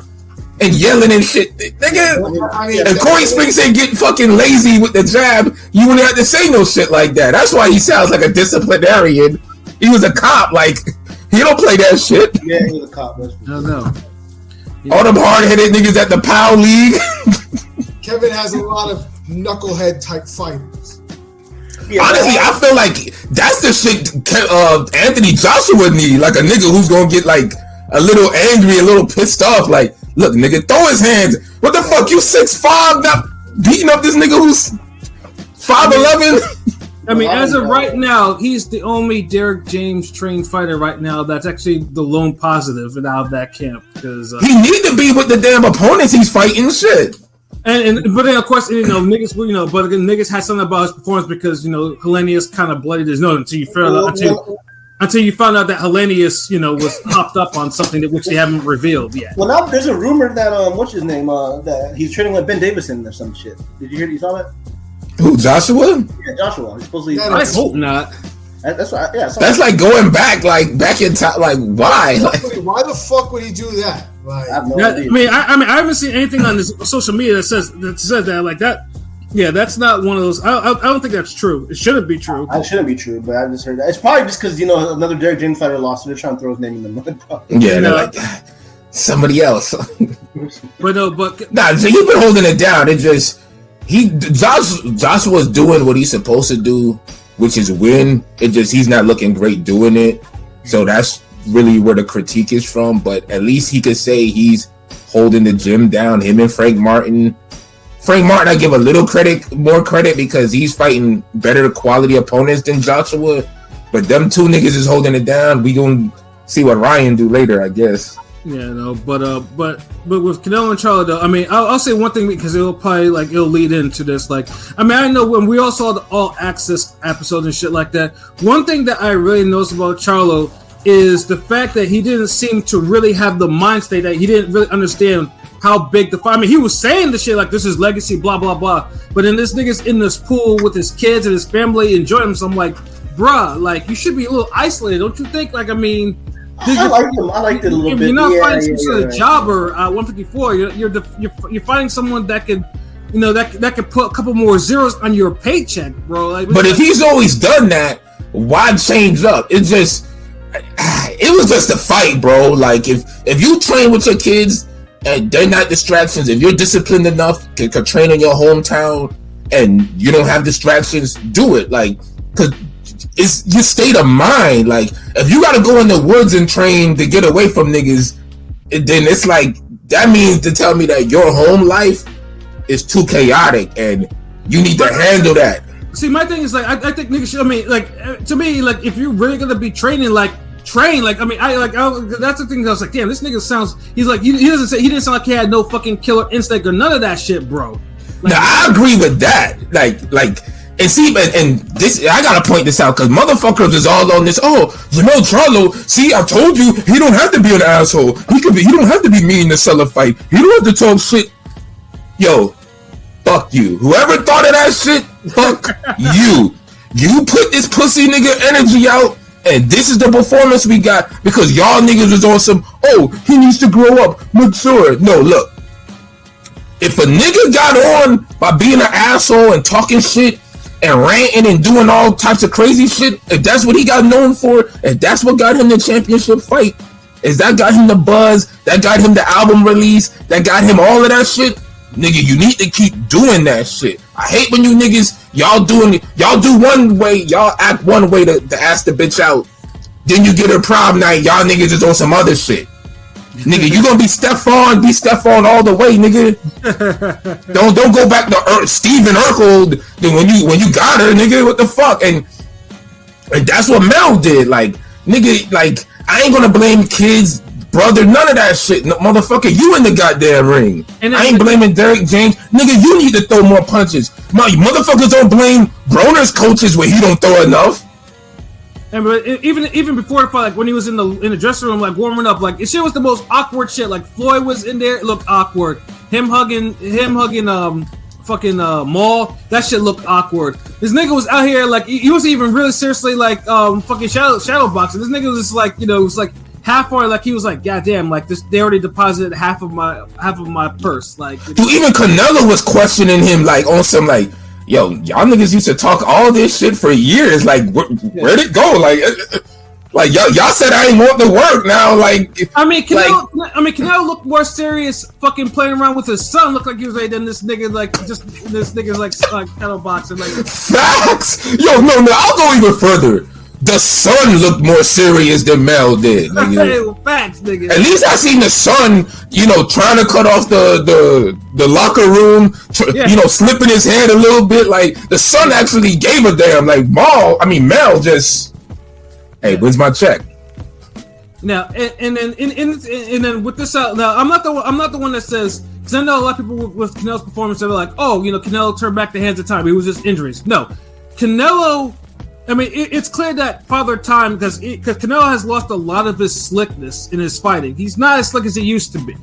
D: And yelling and shit. Nigga, if Corey Spinks ain't getting fucking lazy with the jab, you wouldn't have to say no shit like that. That's why he sounds like a disciplinarian. He was a cop. Like, he don't play that shit.
F: Yeah, he was a cop.
C: No. Yeah.
D: All them hard-headed niggas at the POW League.
E: Kevin has a lot of knucklehead type fighters.
F: Yeah,
D: honestly, I feel like that's the shit Anthony Joshua need. Like a nigga who's gonna get like a little angry, a little pissed off. Like, look, nigga, throw his hands. What the fuck? You 6'5", not beating up this nigga who's 5'11".
C: As of right now, he's the only Derek James trained fighter right now that's actually the lone positive out of that camp. Because
D: he need to be with the damn opponents he's fighting. Shit.
C: But then of course niggas but again niggas had something about his performance because Hellenius kind of bloodied his nose until you found out that Hellenius was hopped up on something which they haven't revealed yet.
F: Well, now there's a rumor that what's his name that he's training with Ben Davison or some shit. Did you saw that?
D: Who, Joshua?
F: Yeah, Joshua. He's supposedly.
C: I hope not.
F: That's right. Yeah,
D: that's like going back in time. Like, why?
E: Why the fuck would he do that? Like,
F: I have no idea.
C: I haven't seen anything on this social media that says that like that. Yeah, that's not one of those. I don't think that's true. It shouldn't be true.
F: It shouldn't be true, but I just heard that. It's probably just because another Derek James fighter lost, so they're trying to throw his name in the mud.
D: Yeah, they're like somebody else.
C: So he's
D: been holding it down. It just Joshua's doing what he's supposed to do, which is win. It just he's not looking great doing it. So that's really where the critique is from. But at least he could say he's holding the gym down. Him and Frank Martin, I give a little more credit because he's fighting better quality opponents than Joshua. But them two niggas is holding it down. We gonna see what Ryan do later, I guess.
C: Yeah, no, but with Canelo and Charlo, though, I'll say one thing because it'll lead into this. I know when we all saw the All Access episodes and shit like that. One thing that I really noticed about Charlo is the fact that he didn't seem to really have the mind state that he didn't really understand how big the fight. He was saying the shit like this is legacy, blah blah blah. But then this nigga's in this pool with his kids and his family enjoying him. So I'm like, bruh, you should be a little isolated, don't you think? I liked him. I liked it a little bit. You're not fighting some sort of jobber at 154. You're fighting someone that could, that could put a couple more zeros on your paycheck, bro.
D: But if he's always done that, why change up? It was just a fight, bro. If you train with your kids and they're not distractions, if you're disciplined enough to train in your hometown and you don't have distractions, do it. Because it's your state of mind. If you gotta go in the woods and train to get away from niggas, then it's that means to tell me that your home life is too chaotic and you need to handle that.
C: See, my thing is I think niggas should. To me, if you're really gonna be training, trained. Like, I mean, that's the thing. I was like, damn, this nigga sounds. He's like, he didn't sound like he had no fucking killer instinct or none of that shit, bro. Like,
D: now I agree with that. Like, and see, and this, I gotta point this out because motherfuckers is all on this. Oh, Jermell Charlo. See, I told you he don't have to be an asshole. He don't have to be mean to sell a fight. He don't have to talk shit. Yo, fuck you. Whoever thought of that shit, fuck you. You put this pussy nigga energy out, and this is the performance we got because y'all niggas is on some. Oh, he needs to grow up, mature. No, look. If a nigga got on by being an asshole and talking shit and ranting and doing all types of crazy shit, if that's what he got known for, if that's what got him the championship fight, if that got him the buzz, that got him the album release, that got him all of that shit, nigga, you need to keep doing that shit. I hate when you niggas, y'all do one way, y'all act one way to ask the bitch out, then you get her prom night, y'all niggas is on some other shit. Nigga, you gonna be Stephon all the way, nigga. Don't go back to Steven Urkel when you got her, nigga. What the fuck? And that's what Mel did. Like, nigga, like I ain't gonna blame kids, brother, none of that shit. No, motherfucker, you in the goddamn ring. And I ain't blaming Derek James. Nigga, you need to throw more punches. Motherfuckers don't blame Broner's coaches when he don't throw enough.
C: And but even before the fight, like when he was in the dressing room, like warming up, like shit was the most awkward shit. Like Floyd was in there, it looked awkward. Him hugging fucking Maul, that shit looked awkward. This nigga was out here like he wasn't even really seriously like fucking shadow boxing. This nigga was just like, you know, it was like half-hearted, like he was like, goddamn, like this, they already deposited half of my purse. Like,
D: dude, even Canelo was questioning him like on some like, yo, y'all niggas used to talk all this shit for years. Like, where'd it go? Like y'all said I ain't want to work now. Like,
C: Canelo looked more serious, fucking playing around with his son. Looked like he was like, then this nigga's like shadow boxing. Like,
D: facts. Yo, no, I'll go even further. The son looked more serious than Mel did.
C: Facts, nigga.
D: At least I seen the son, you know, trying to cut off the locker room, you know, slipping his hand a little bit. Like, the son actually gave a damn. Like, Mel just, hey, where's my check?
C: Now, and then with this out. Now, I'm not the one that says, because I know a lot of people with Canelo's performance, they're like, oh, you know, Canelo turned back the hands of time. It was just injuries. No, Canelo. I mean, it's clear that Father Time, because Canelo has lost a lot of his slickness in his fighting. He's not as slick as he used to be,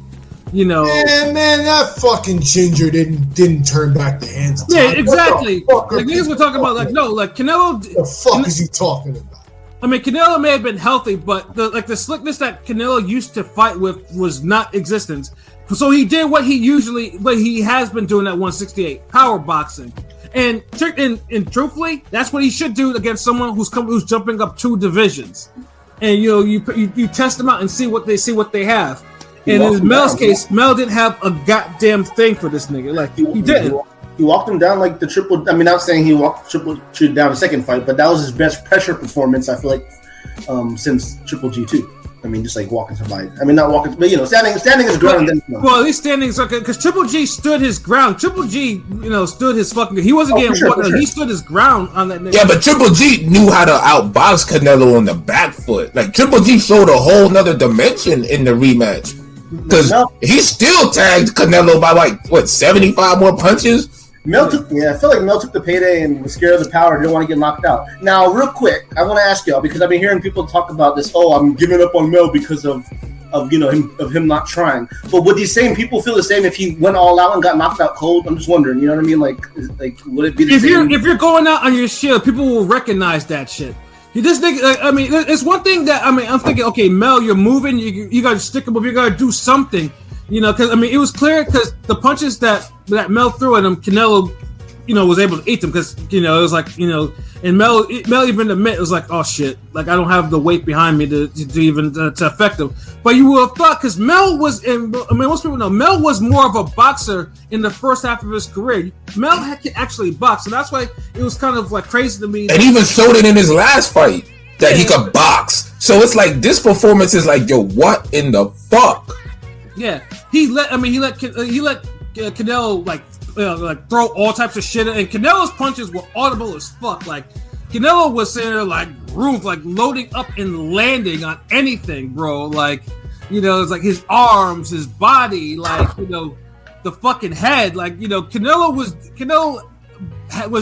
C: you know.
E: Man, that fucking ginger didn't turn back the hands of time.
C: Yeah, exactly. Like niggas were talking about, like, no, like Canelo.
E: What the fuck is he talking about?
C: I mean, Canelo may have been healthy, but the slickness that Canelo used to fight with was not existent. So he did what he has been doing at 168, power boxing. And truthfully, that's what he should do against someone who's jumping up 2 divisions. And you know, you test them out and see what they have. And in Mel's case, Mel didn't have a goddamn thing for this nigga. Like, he didn't.
F: He walked him down like the triple. I mean, not saying he walked Triple G down the second fight, but that was his best pressure performance, I feel like, since Triple G2. I mean, just like walking somebody. I mean, not walking, but you know, standing his ground.
C: Well, at least standing is okay, because Triple G stood his ground. Triple G, you know, stood his fucking. He wasn't getting
F: for sure.
C: He stood his ground on that nigga.
D: Yeah, but Triple G knew how to outbox Canelo on the back foot. Like, Triple G showed a whole nother dimension in the rematch, because he still tagged Canelo by like 75 more punches.
F: I feel like Mel took the payday and was scared of the power, didn't want to get knocked out. Now, real quick, I want to ask y'all, because I've been hearing people talk about this, I'm giving up on Mel because of you know, him not trying. But would these same people feel the same if he went all out and got knocked out cold? I'm just wondering, you know what I mean? Like would it be the same?
C: If you're going out on your shield, people will recognize that shit. This nigga, I mean, it's one thing that, I mean, I'm thinking, okay, Mel, you're moving, you got to stick him up, you got to do something. You know, because I mean, it was clear because the punches that Mel threw at him, Canelo, you know, was able to eat them because, you know, it was like, you know, and Mel even admit it was like, oh shit, like I don't have the weight behind me to even to affect him. But you would have thought, because Mel was, I mean, most people know Mel was more of a boxer in the first half of his career. Mel could actually box, and that's why it was kind of like crazy to me.
D: And even showed it in his last fight that he could box. So it's like this performance is like, yo, what in the fuck?
C: Yeah, he let Canelo like throw all types of shit, and Canelo's punches were audible as fuck. Like Canelo was saying like roof, like loading up and landing on anything, bro. Like, you know, it's like his arms, his body, like, you know, the fucking head. Like, you know, Canelo was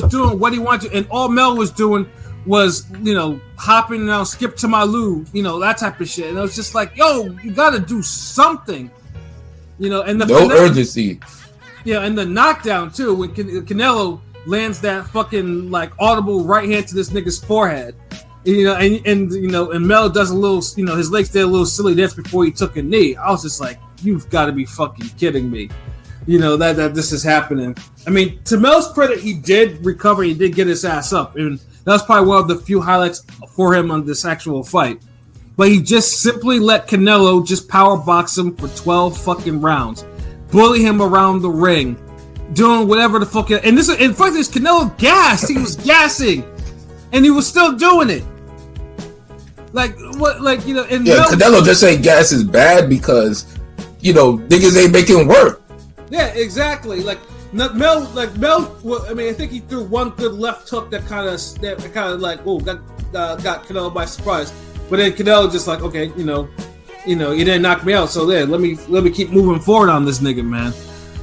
C: doing what he wanted to, and all Mel was doing was, you know, hopping down, skip to my loo, you know, that type of shit. And it was just like, yo, you gotta do something, you know. And the
D: urgency.
C: Yeah, and the knockdown too, when Canelo lands that fucking like audible right hand to this nigga's forehead, you know, and you know, and Mel does a little, you know, his legs did a little silly dance before he took a knee. I was just like, you've got to be fucking kidding me, you know, that this is happening. I mean, to Mel's credit, he did recover, he did get his ass up, and that was probably one of the few highlights for him on this actual fight. But he just simply let Canelo just power box him for 12 fucking rounds, bully him around the ring, doing whatever the fuck. And this, in fact, this Canelo gassed. He was gassing, and he was still doing it. Like what? Like, you know? And
D: yeah, Canelo just ain't gas is bad because, you know, niggas ain't making work.
C: Yeah, exactly. Like Mel. Well, I mean, I think he threw one good left hook that kind of like, oh, got Canelo by surprise. But then Canelo just like, okay, you know, you didn't knock me out, so then let me keep moving forward on this nigga, man.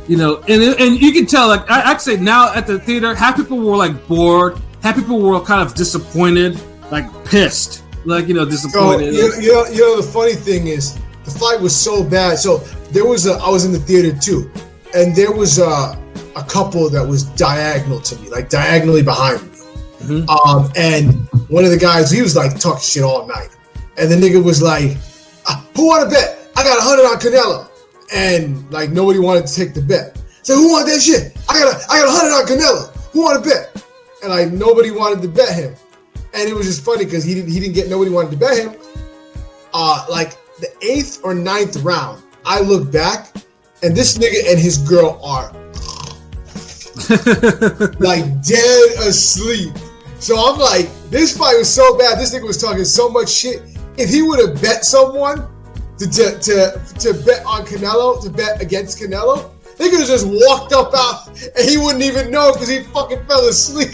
C: You know, and you can tell, like, I'd say now at the theater, half people were like bored, half people were kind of disappointed, like pissed, like, you know, disappointed.
E: So, you know, the funny thing is, the fight was so bad. So there was I was in the theater too, and there was a couple that was diagonal to me, like diagonally behind me. Mm-hmm. And one of the guys, he was like talking shit all night, and the nigga was like, "Who want to bet? I got 100 on Canelo." And like nobody wanted to take the bet. So who want that shit? I got 100 on Canelo. Who want to bet? And like nobody wanted to bet him. And it was just funny because he didn't get, nobody wanted to bet him. Like the 8th or 9th round, I look back and this nigga and his girl are like dead asleep. So I'm like, this fight was so bad. This nigga was talking so much shit. If he would have bet someone to bet on Canelo, to bet against Canelo, they could have just walked up out and he wouldn't even know because he fucking fell asleep.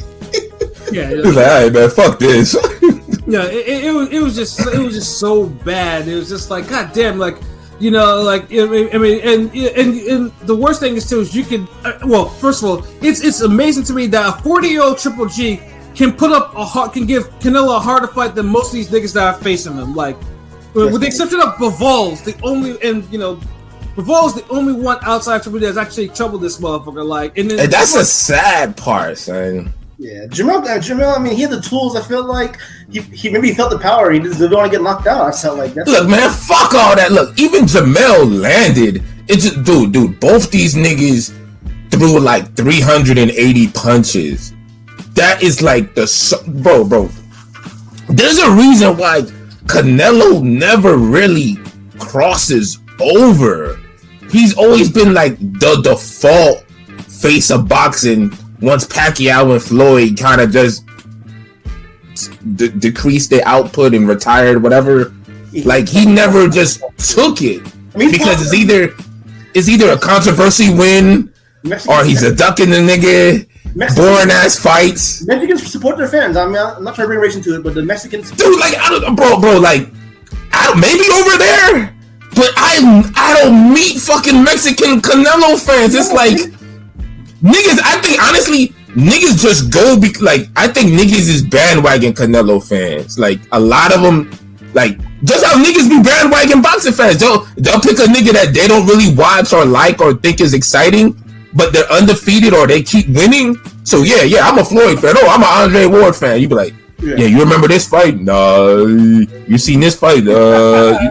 D: Yeah, he's like, all right, man, fuck this.
C: Yeah, it was just so bad. It was just like, god damn, like, you know, like, I mean, and the worst thing is too is you can, well, first of all, it's amazing to me that a 40-year-old Triple G can put up can give Canelo a harder fight than most of these niggas that are facing him. Like, with the exception of Bivol's, Bivol's the only one outside Triple G that's actually troubled this motherfucker. Like, and
D: that's a sad part, son.
F: Yeah, Jermell. I mean, he had the tools. I feel like he maybe felt the power. He just didn't want to get knocked out. I felt like that.
D: Look, man, fuck all that. Look, even Jermell landed. It's just, dude. Both these niggas threw like 380 punches. That is like bro. There's a reason why Canelo never really crosses over. He's always been like the default face of boxing. Once Pacquiao and Floyd kind of just decreased their output and retired, whatever, like he never just took it because it's either a controversy win or he's a ducking the nigga. Boring ass fights.
F: Mexicans support their fans. I mean, I'm not trying to bring race into it, but the Mexicans,
D: dude, like, bro, like, maybe over there, but I don't meet fucking Mexican Canelo fans. It's like niggas. I think honestly, niggas just go like I think niggas is bandwagon Canelo fans. Like a lot of them, like just how niggas be bandwagon boxing fans. They'll pick a nigga that they don't really watch or like or think is exciting, but they're undefeated or they keep winning. So yeah, I'm a Floyd fan. Oh, I'm an Andre Ward fan. You be like, yeah, you remember this fight? No. You seen this fight?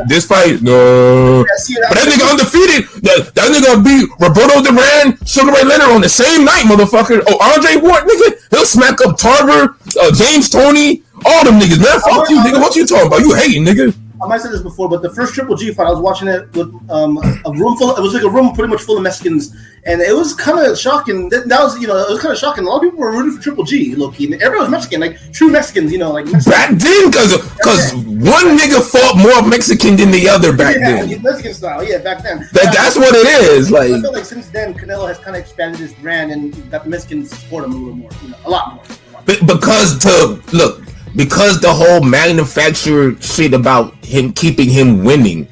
D: This fight? No. But that nigga undefeated. That nigga beat Roberto Duran, Sugar Ray Leonard on the same night, motherfucker. Oh, Andre Ward, nigga, he'll smack up Tarver, James Toney, all them niggas. Man, fuck you, nigga. What you talking about? You hating, nigga.
F: I might have said this before, but the first Triple G fight, I was watching it with a room full. It was like a room pretty much full of Mexicans, and it was kind of shocking. That was, it was kind of shocking. A lot of people were rooting for Triple G, low key. Everybody was Mexican, like true Mexicans, like Mexicans.
D: Back then, because one nigga fought more Mexican than the other back then.
F: Mexican style, yeah, back then.
D: That's what it is. Like,
F: I feel like since then, Canelo has kind of expanded his brand and got the Mexicans to support him a little more, a lot more.
D: Because because the whole manufacturer shit about him keeping him winning.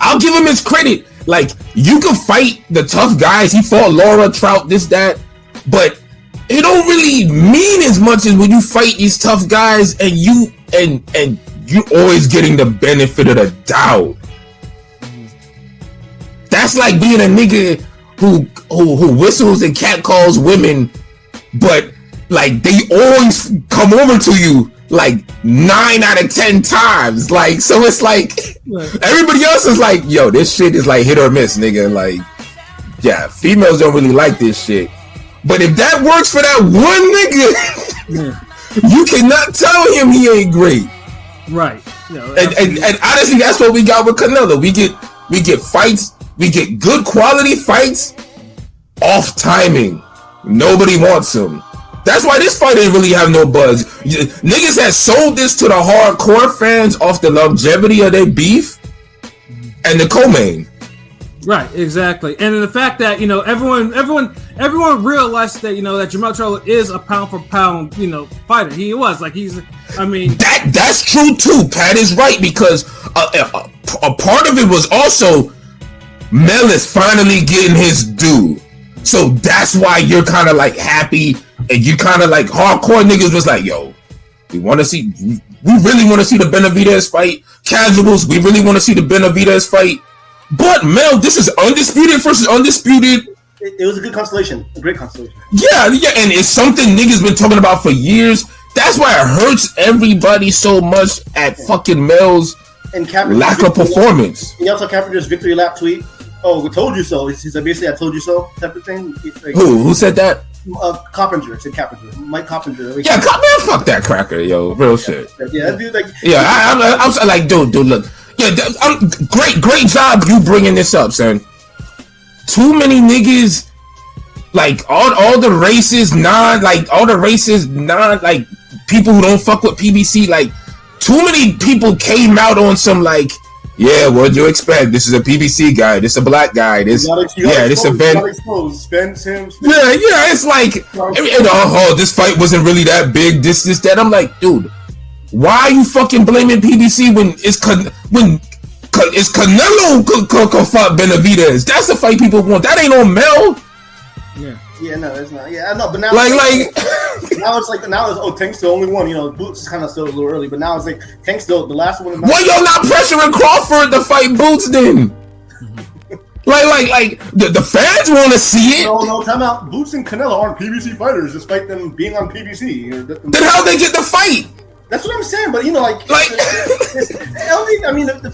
D: I'll give him his credit. Like, you can fight the tough guys. He fought Laura, Trout, this, that. But it don't really mean as much as when you fight these tough guys and you always getting the benefit of the doubt. That's like being a nigga who whistles and catcalls women, but like they always come over to you like 9 out of 10 times. Like, so it's like everybody else is like, yo, this shit is like hit or miss, nigga. Like, yeah, females don't really like this shit. But if that works for that one nigga, you cannot tell him he ain't great.
C: Right.
D: And honestly, that's what we got with Canelo. We get fights. We get good quality fights off timing. Nobody wants them. That's why this fight didn't really have no buzz. Niggas had sold this to the hardcore fans off the longevity of their beef and the co-main.
C: Right, exactly. And the fact that, everyone realized that, that Jermell Charlo is a pound for pound, fighter. He was like, that's true too. Pat is right, because a part of it was also Mel is finally getting his due. So that's why you're kind of like happy, and you kind of like hardcore niggas was like, yo, we really want to see the Benavidez fight. Casuals, we really want to see the Benavidez fight. But Mel, this is undisputed versus undisputed.
F: It was a good constellation, a great constellation.
D: Yeah, and it's something niggas been talking about for years. That's why it hurts everybody so much at fucking Mel's lack of performance.
F: He also Carpenter's victory lap tweet. Oh, we told you so. He said basically, I told you so type of thing. Like,
D: who said that?
F: Coppinger. It said Coppinger. Mike Coppinger.
D: Yeah, man, fuck that cracker, yo. Real shit.
F: Yeah, dude. Like,
D: yeah, I'm like, dude, look. Yeah, great job you bringing this up, son. Too many niggas, like all the racist people who don't fuck with PBC, like too many people came out on some like, yeah, what'd you expect? This is a PBC guy. This is a black guy. This event. Yeah. It's like, this fight wasn't really that big. This, that. I'm like, dude, why are you fucking blaming PBC when Canelo could fight Benavidez? That's the fight people want. That ain't on Mel.
F: Yeah, no, it's not. Yeah, I know, but now now it's Tank's the only one. Boots is kind of still a little early, but now it's like Tank's still the last one.
D: Why y'all not pressuring Crawford to fight Boots then? like the fans want to see it.
F: No, time out. Boots and Canelo aren't PBC fighters, despite them being on PBC.
D: Then how they get the fight?
F: That's what I'm saying, but the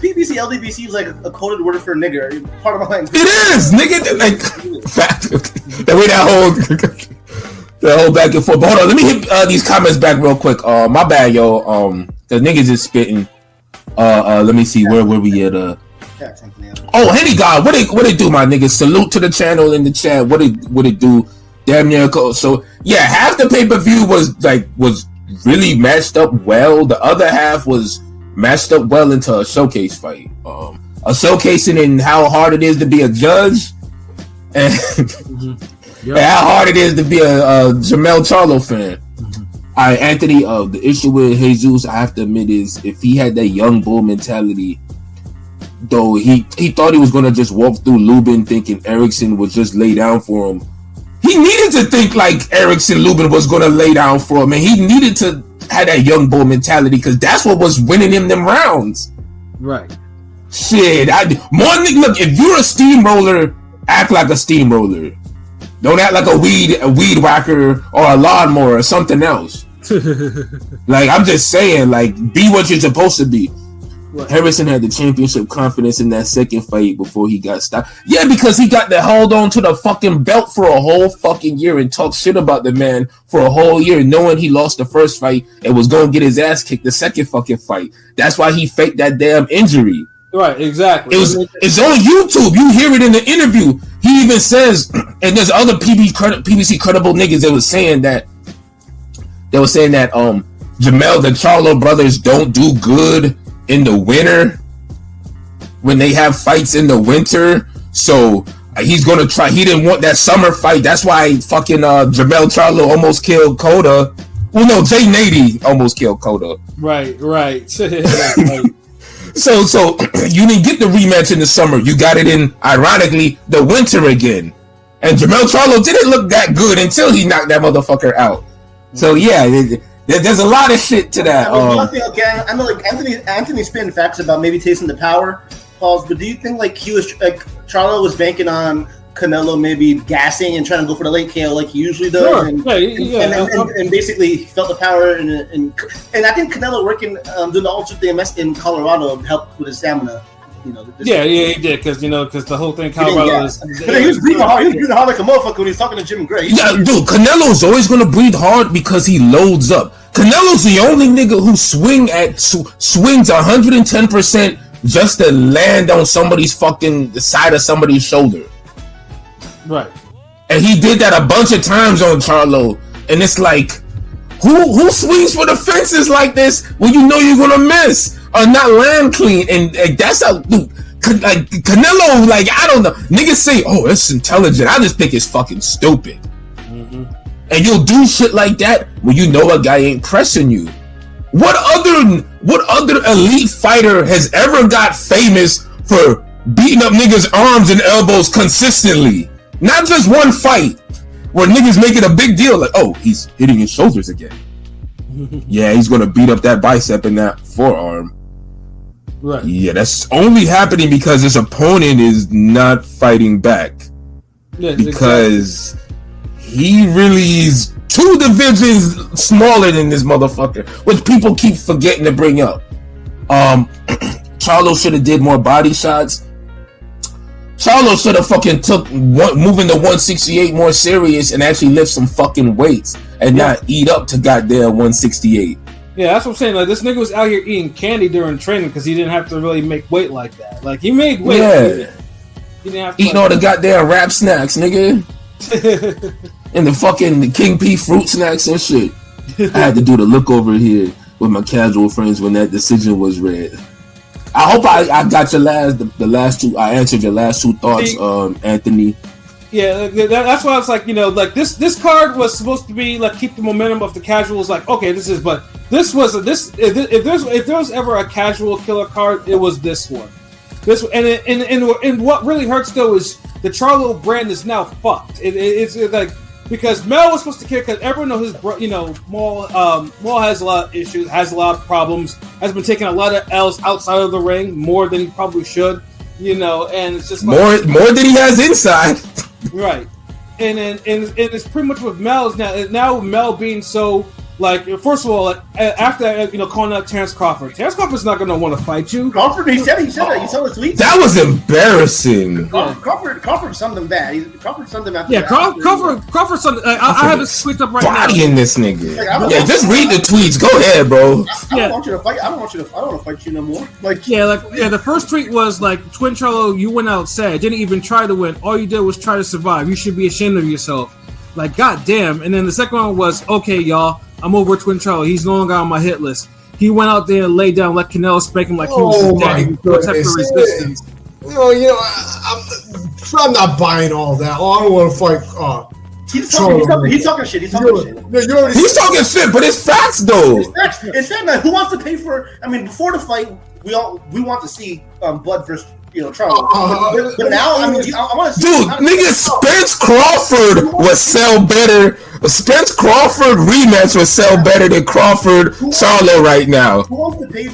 F: PBC LDBC is like a coded word for nigger. Part of my language.
D: It is, nigga. Like, fact. That way that whole back and forth. But hold on, let me hit these comments back real quick. My bad, yo. The niggas is spitting. Let me see where we at. Oh, Henny God, what it do, my niggas? Salute to the channel in the chat. What it do? Damn near cool. So yeah, half the pay-per-view was really matched up well. The other half was matched up well into a showcase fight. A showcasing in how hard it is to be a judge, and, and how hard it is to be a Jermell Charlo fan. All right, Anthony. The issue with Jesus, I have to admit, is if he had that young bull mentality, though he thought he was gonna just walk through Lubin thinking Erickson would just lay down for him. He needed to think like Erickson Lubin was going to lay down for him, and he needed to have that young bull mentality, because that's what was winning him them rounds.
C: Right.
D: Shit. Look, if you're a steamroller, act like a steamroller. Don't act like a weed whacker or a lawnmower or something else. Like, I'm just saying, like, be what you're supposed to be. What? Harrison had the championship confidence in that second fight before he got stopped. Yeah, because he got to hold on to the fucking belt for a whole fucking year and talk shit about the man for a whole year, knowing he lost the first fight and was going to get his ass kicked the second fucking fight. That's why he faked that damn injury.
C: Right, exactly.
D: It's on YouTube. You hear it in the interview. He even says, and there's other PBC credible niggas that was saying that Jermell, the Charlo brothers don't do good in the winter when they have fights in the winter, so he's gonna try. He didn't want that summer fight. That's why fucking Jermell Charlo almost killed Coda Well, no, Jay Nady almost killed Cotto.
C: Right.
D: So you didn't get the rematch in the summer. You got it in, ironically, the winter again. And Jermell Charlo didn't look that good until he knocked that motherfucker out. So yeah, there's a lot of shit to that.
F: I know, like Anthony spitting facts about maybe tasting the power, Pauls. But do you think like Charlo was banking on Canelo maybe gassing and trying to go for the late KO like he usually does,
C: sure.
F: and basically felt the power and I think Canelo working doing the ultra DMS in Colorado helped with his stamina. You know,
C: he did because the whole thing Colorado is.
F: But he was breathing hard. He was breathing hard like a motherfucker when he was talking to Jim Gray.
D: Yeah, dude, Canelo's always gonna breathe hard because he loads up. Canelo's the only nigga who swings 110% just to land on the side of somebody's shoulder.
C: Right.
D: And he did that a bunch of times on Charlo. And it's like, who swings for the fences like this when you know you're gonna miss or not land clean? And that's how, dude, like Canelo, like, I don't know. Niggas say, oh, it's intelligent. I just think it's fucking stupid. Mm-hmm. And you'll do shit like that when you know a guy ain't pressing you. What other elite fighter has ever got famous for beating up niggas' arms and elbows consistently? Not just one fight where niggas make it a big deal, like, oh, he's hitting his shoulders again. Yeah, he's gonna beat up that bicep and that forearm.
C: Right.
D: Yeah, that's only happening because his opponent is not fighting back. Yes, because he really is 2 divisions smaller than this motherfucker, which people keep forgetting to bring up. Charlo should have did more body shots. Charlo should have fucking moving to 168 more serious and actually lift some fucking weights and not eat up to goddamn 168.
C: Yeah, that's what I'm saying. Like, this nigga was out here eating candy during training because he didn't have to really make weight like that. Like, he made weight.
D: Yeah.
C: He didn't have to,
D: eating all the goddamn rap snacks, nigga. And the fucking King P fruit snacks and shit. I had to do the look over here with my casual friends when that decision was read. I hope I got your the last two. I answered your last 2 thoughts, Anthony.
C: Yeah, that's why it's like, like this card was supposed to be like keep the momentum of the casuals. Like, okay, but this was if there was ever a casual killer card, it was this one. And what really hurts though is the Charlo brand is now fucked. It's like. Because Mel was supposed to kill, because everyone knows Maul has a lot of issues, has a lot of problems, has been taking a lot of L's outside of the ring, more than he probably should, and it's just like,
D: more than he has inside.
C: Right. And it's pretty much with Mel's now Mel being so, like, first of all, after calling out Terrence Crawford not going to want to fight you.
F: Crawford, he said that. You saw the tweet.
D: That was embarrassing.
F: Crawford summed him bad. Crawford summed him after.
C: Yeah, Crawford summed. I have his tweets up right now.
D: Bodying this nigga. Like, just read the tweets. Go ahead, bro.
F: I don't want you to fight. I don't want to fight you no more.
C: The first tweet was like, Twin Charlo, you went out sad. Didn't even try to win. All you did was try to survive. You should be ashamed of yourself. Like, goddamn. And then the second one was, okay, y'all, I'm over Twin Charlo. He's no longer on my hit list. He went out there and laid down, let Canelo spank him like he was his daddy. Resistance.
E: I'm not buying all that. Oh, I don't want to fight.
F: He's talking shit. He's
E: talking
D: shit, but it's facts though.
F: It's fact, man. Who wants to pay for? I mean, before the fight, we want to see Bud versus Charlo. But now, I want to see.
D: Dude, nigga, Spence Crawford would sell better. Spence Crawford rematch would sell better than Crawford Charlo right now.
F: Who wants to pay?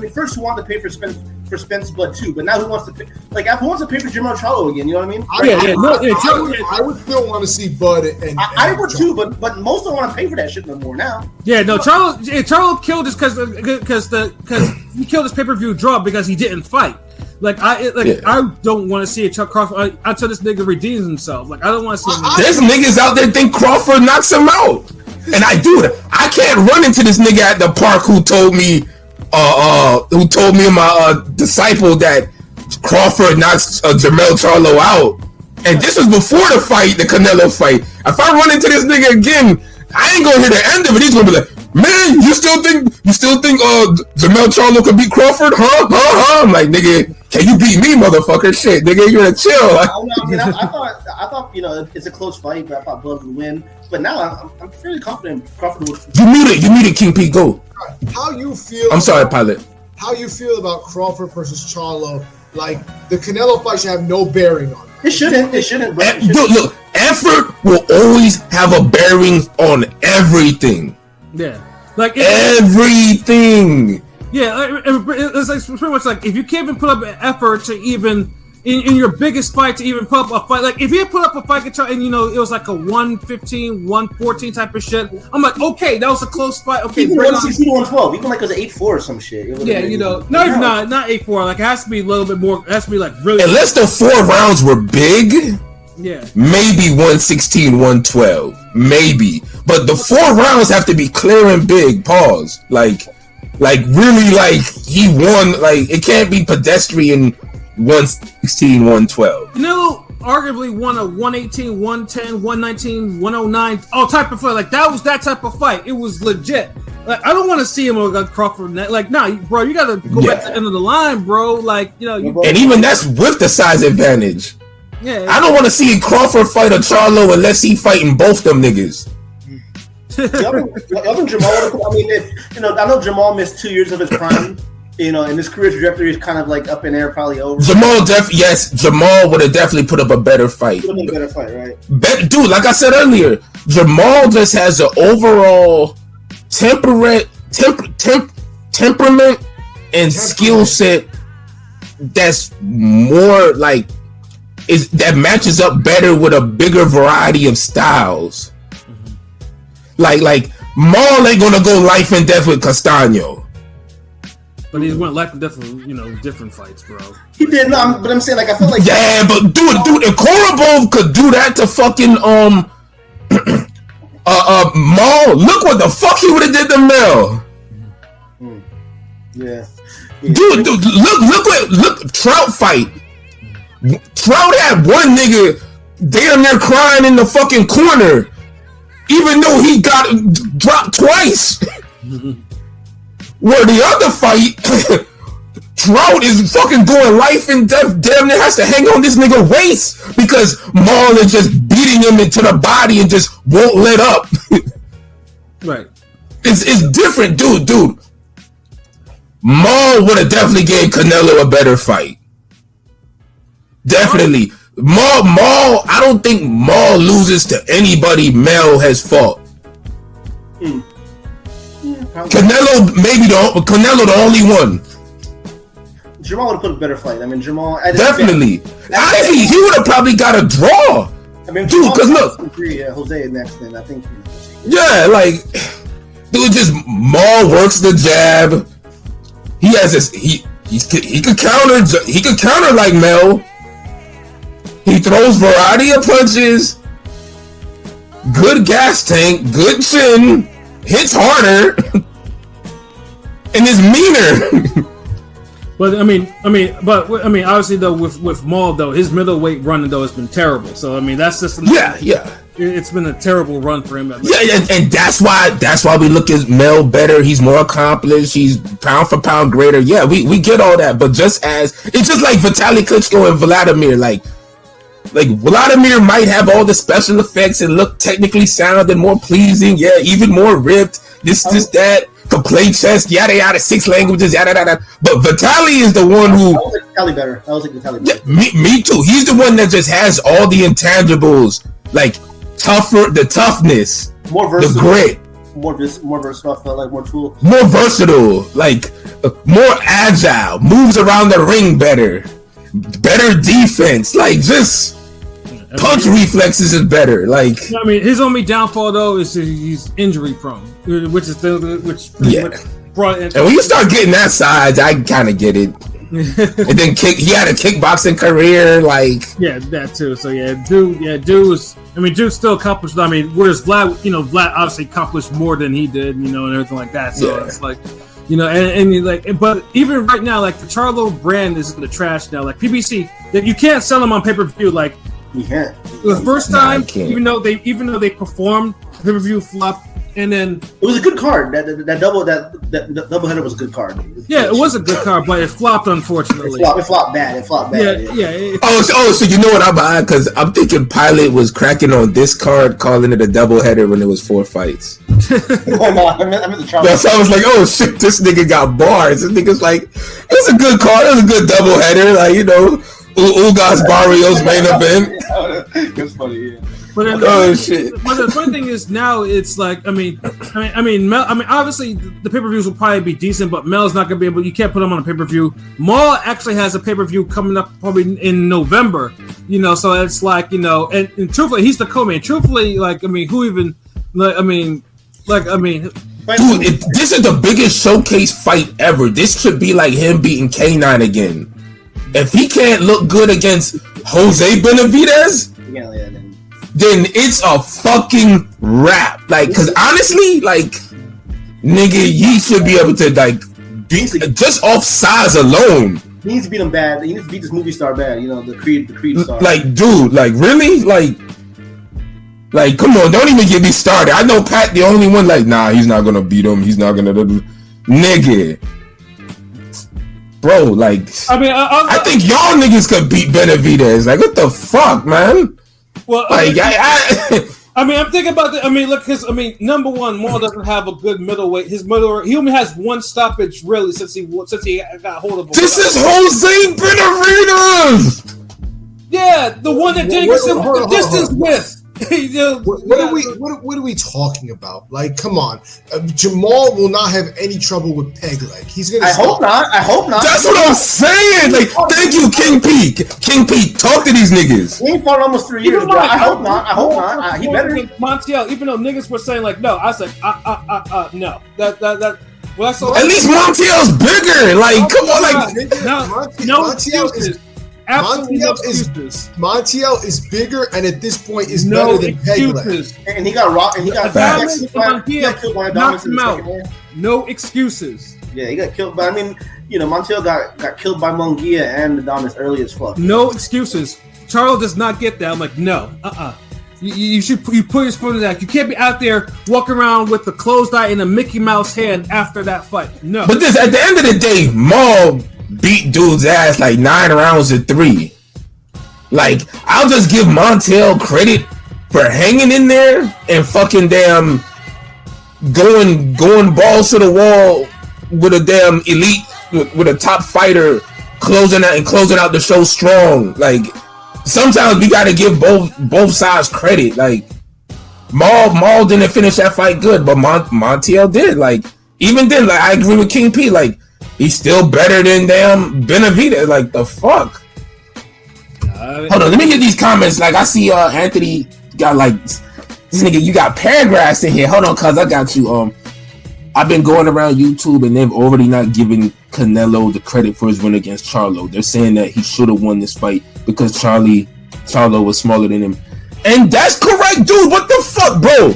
F: First, who wanted to pay for Spence Bud too? But now, who wants to pay? Like, who wants to pay for Jermell Charlo again? You know what I mean?
E: I would still want to see Bud and
F: I would too, but most don't want to pay for that shit no more now.
C: Yeah, no, Charlo killed us because he killed his pay-per-view draw because he didn't fight. I don't want to see a Chuck Crawford until this nigga redeems himself. Like, I don't want to see him.
D: There's niggas out there think Crawford knocks him out, and I can't run into this nigga at the park who told me and my disciple that Crawford knocks Jermell Charlo out, and this was before the fight, the Canelo fight. If I run into this nigga again, I ain't gonna hear the end of it. He's gonna be like, man, you still think Jermell Charlo could beat Crawford? Huh? I'm like, nigga, can you beat me, motherfucker? Shit, nigga, you gotta chill.
F: I thought it's a close fight, but I thought Bud would win. But now I'm fairly confident Crawford would.
D: You muted King P. Go.
E: How you feel?
D: I'm sorry, Pilot.
E: How you feel about Crawford versus Charlo? Like the Canelo fight should have no bearing on it.
F: It shouldn't. Bro.
D: Look, effort will always have a bearing on everything.
C: Yeah, like
D: everything.
C: Yeah, it's like pretty much like if you can't even put up an effort to even in your biggest fight to even put up a fight, like if you had put up a fight and it was like a 115, 114 type of shit, I'm like, okay, that was a close fight. Okay,
F: even 116, 112, even like it was 8-4 or some shit.
C: Yeah, not 8-4. Like it has to be a little bit more. It has to be like really.
D: Unless the 4 rounds were big.
C: Yeah.
D: Maybe 116, 112. Maybe. But the 4 rounds have to be clear and big. Pause. Like really, like he won. Like it can't be pedestrian. 116, 112.
C: Canelo arguably won a 118, 110, 119, 109, all type of fight. Like that was that type of fight. It was legit. Like I don't want to see him with Crawford. Like nah, bro, you gotta go back to the end of the line, bro. Like
D: and even that's with the size advantage.
C: Yeah,
D: I don't want to see Crawford fight a Charlo unless he fighting both them niggas.
F: Jamal, I mean, I know Jamal missed 2 years of his prime. And his career trajectory is kind of like up in air, probably over. Jamal
D: would have definitely put up a better fight.
F: Right?
D: Dude, like I said earlier, Jamal just has an overall temperament and skill set that's more like that matches up better with a bigger variety of styles. Mm-hmm. Like Maul ain't gonna go life and death with Castaño.
C: But he went life and death with, different fights, bro.
F: He did, but I'm saying, like, I feel like...
D: Yeah, but dude, if Korobov could do that to fucking, Maul, look what the fuck he would've did to Mel.
F: Yeah.
D: Dude, look, Trout fight. Trout had one nigga damn near crying in the fucking corner, even though he got dropped twice. Where the other fight, Trout is fucking going life and death, damn near has to hang on this nigga waist because Maul is just beating him into the body and just won't let up.
C: Right.
D: It's different, dude. Maul would have definitely gave Canelo a better fight. Definitely. Maul, I don't think Maul loses to anybody Mel has fought. Canelo Canelo the only one.
F: Jamal would have put a better fight. I mean, Jamal
D: definitely. Honestly, he would have probably got a draw.
F: I mean,
D: dude, because look,
F: Jose next, then I think.
D: Yeah, like, dude, just Maul works the jab. He has this. He could counter. He could counter like Mel. He throws variety of punches. Good gas tank. Good chin. Hits harder and is meaner.
C: But I mean, obviously though, with Maul though, his middleweight run though has been terrible. So I mean, that's just it's been a terrible run for him.
D: And that's why we look at Mel better. He's more accomplished. He's pound for pound greater. Yeah, we get all that. But it's just like Vitaly Klitschko and Vladimir. Like Vladimir might have all the special effects and look technically sound and more pleasing. Yeah, even more ripped. This, that. Could play chess. Yada yada. 6 languages. Yada yada. But Vitaly is the one who.
F: I was like Vitaly better.
D: Yeah, me too. He's the one that just has all the intangibles, like the toughness,
F: more versatile,
D: the grit,
F: more versatile. I felt like more tool,
D: more versatile, like more agile, moves around the ring better defense, like just punch reflexes is better. Like
C: I mean, his only downfall though is he's injury prone, which brought in.
D: And when you start getting that size, I kind of get it. And then he had a kickboxing career, like
C: that too. So Dude still accomplished. I mean, whereas Vlad obviously accomplished more than he did, and everything like that. So it's like, but even right now, like the Charlo brand is in the trash now. Like PBC, that you can't sell them on pay-per-view. Like
F: you can't.
C: The first time, even though they performed pay-per-view flop, and then
F: it was a good card. That double header was a good card.
C: Yeah, it was a good card, but it flopped unfortunately.
F: It flopped bad.
C: Yeah.
D: So you know what I'm at? Because I'm thinking Pilot was cracking on this card, calling it a doubleheader when it was 4 fights.
F: No, I meant the Charlo.
D: So I was like, oh shit, this nigga got bars. This nigga's like, it's a good card, it was a good doubleheader, like, you know, Ugas Barrios main event.
F: It's funny, yeah.
C: But shit. But the funny thing is now it's like Mel, obviously the pay-per-views will probably be decent, but Mel's not gonna be able. You can't put him on a pay-per-view. Maul actually has a pay-per-view coming up probably in November. You know, so it's like, you know, and truthfully, he's the co-main. Truthfully, like, I mean, who even? Like, I mean.
D: Dude, this is the biggest showcase fight ever. This should be like him beating K9 again. If he can't look good against Jose Benavidez, then it's a fucking wrap. Like, cause honestly, like, nigga, he should be able to like beat just off size alone.
F: He needs to beat him bad. He needs to beat this movie star bad. You know, the Creed star.
D: Like, dude, like really, like, come on, don't even get me started. I know Pat the only one. Like, nah, he's not gonna beat him. He's not gonna, nigga. Bro, like, I think y'all niggas could beat Benavidez. Like, what the fuck, man?
C: Well,
D: like,
C: I'm thinking about that. I mean, look, because number one, Maul doesn't have a good middleweight. His middleweight, he only has one stoppage really since he got hold of him.
D: This is Jose Benavidez.
C: Yeah, the one that didn't get the distance with.
E: What are we talking about? Like, come on, Jermell will not have any trouble with peg leg. He's gonna.
F: I hope not.
D: That's what I'm saying. Like, thank you, King P. King P, talk to these niggas.
F: He fought almost 3 years. I hope not. He better.
C: Montiel, even though niggas were saying like no, I said no. That. Well, that's
D: at least Montiel's bigger. Like, come on, like
C: no excuses.
E: Montiel is bigger, and at this point is better than Pegleg.
F: And he got rocked, and he got
C: killed by Montiel. No excuses.
F: Yeah, he got killed. But I mean, you know, Montiel got killed by Munguia and Adonis early as fuck.
C: No excuses. Charlo does not get that. I'm like, no, You put your foot in that. You can't be out there walking around with the closed eye and a Mickey Mouse hand after that fight. No.
D: But this, at the end of the day, Maul beat dude's ass like 9 rounds to 3. Like, I'll just give Montiel credit for hanging in there and fucking damn going balls to the wall with a damn elite, with a top fighter closing out the show strong. Like, sometimes we gotta give both sides credit. Like, Maul didn't finish that fight good, but Montiel did. Like, even then, like, I agree with King P. Like, he's still better than damn Benavidez. Like, the fuck? Hold on, let me get these comments. Like, I see Anthony got like, this nigga, you got paragraphs in here. Hold on, cuz I got you. I've been going around YouTube and they've already not given Canelo the credit for his win against Charlo. They're saying that he should have won this fight because Charlo was smaller than him. And that's correct, dude. What the fuck, bro?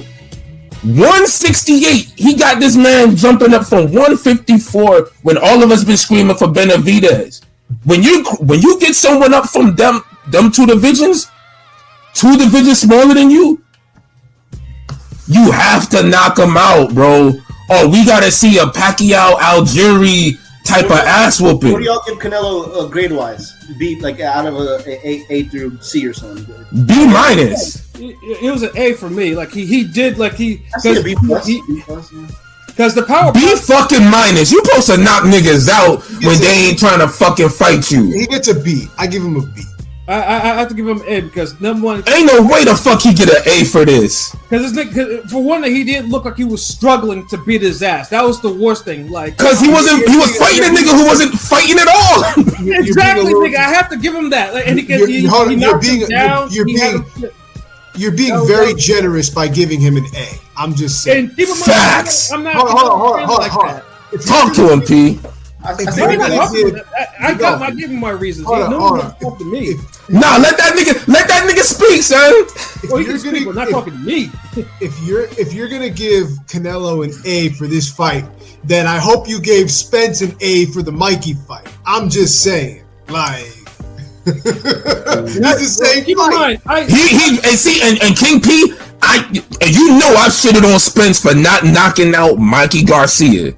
D: 168. He got this man jumping up from 154 when all of us been screaming for Benavidez. When you get someone up from them 2 divisions smaller than you have to knock him out, bro. Oh, we gotta see a Pacquiao Algieri type of ass whooping.
F: What do y'all give Canelo grade wise? B, like out of a through C or something?
D: B minus.
C: It was an A for me. Like he did like he.
F: I see a B plus.
C: Because the power.
D: B fucking minus. You supposed to knock niggas out when they ain't trying to fucking fight you.
E: He gets a B. I give him a B.
C: I have to give him an A because number one.
D: Ain't no way the fuck he get an A for this.
C: Because for one, he didn't look like he was struggling to beat his ass. That was the worst thing. Like,
D: because he was fighting a nigga who wasn't fighting at all.
C: Exactly, nigga. I have to give him that. Like, and
E: you're being very generous by giving him an A. I'm just saying.
C: And keep in mind,
D: facts.
C: I'm not.
E: Hold on.
D: Talk to him, P.
C: I give him my reasons.
E: Hold on.
C: To me.
D: Nah, let that nigga speak, son.
C: Well, he can speak, but not talking to me.
E: If you're gonna give Canelo an A for this fight, then I hope you gave Spence an A for the Mikey fight. I'm just saying, like. That's the same.
C: Keep in mind,
D: and King P, and you know I shitted on Spence for not knocking out Mikey Garcia.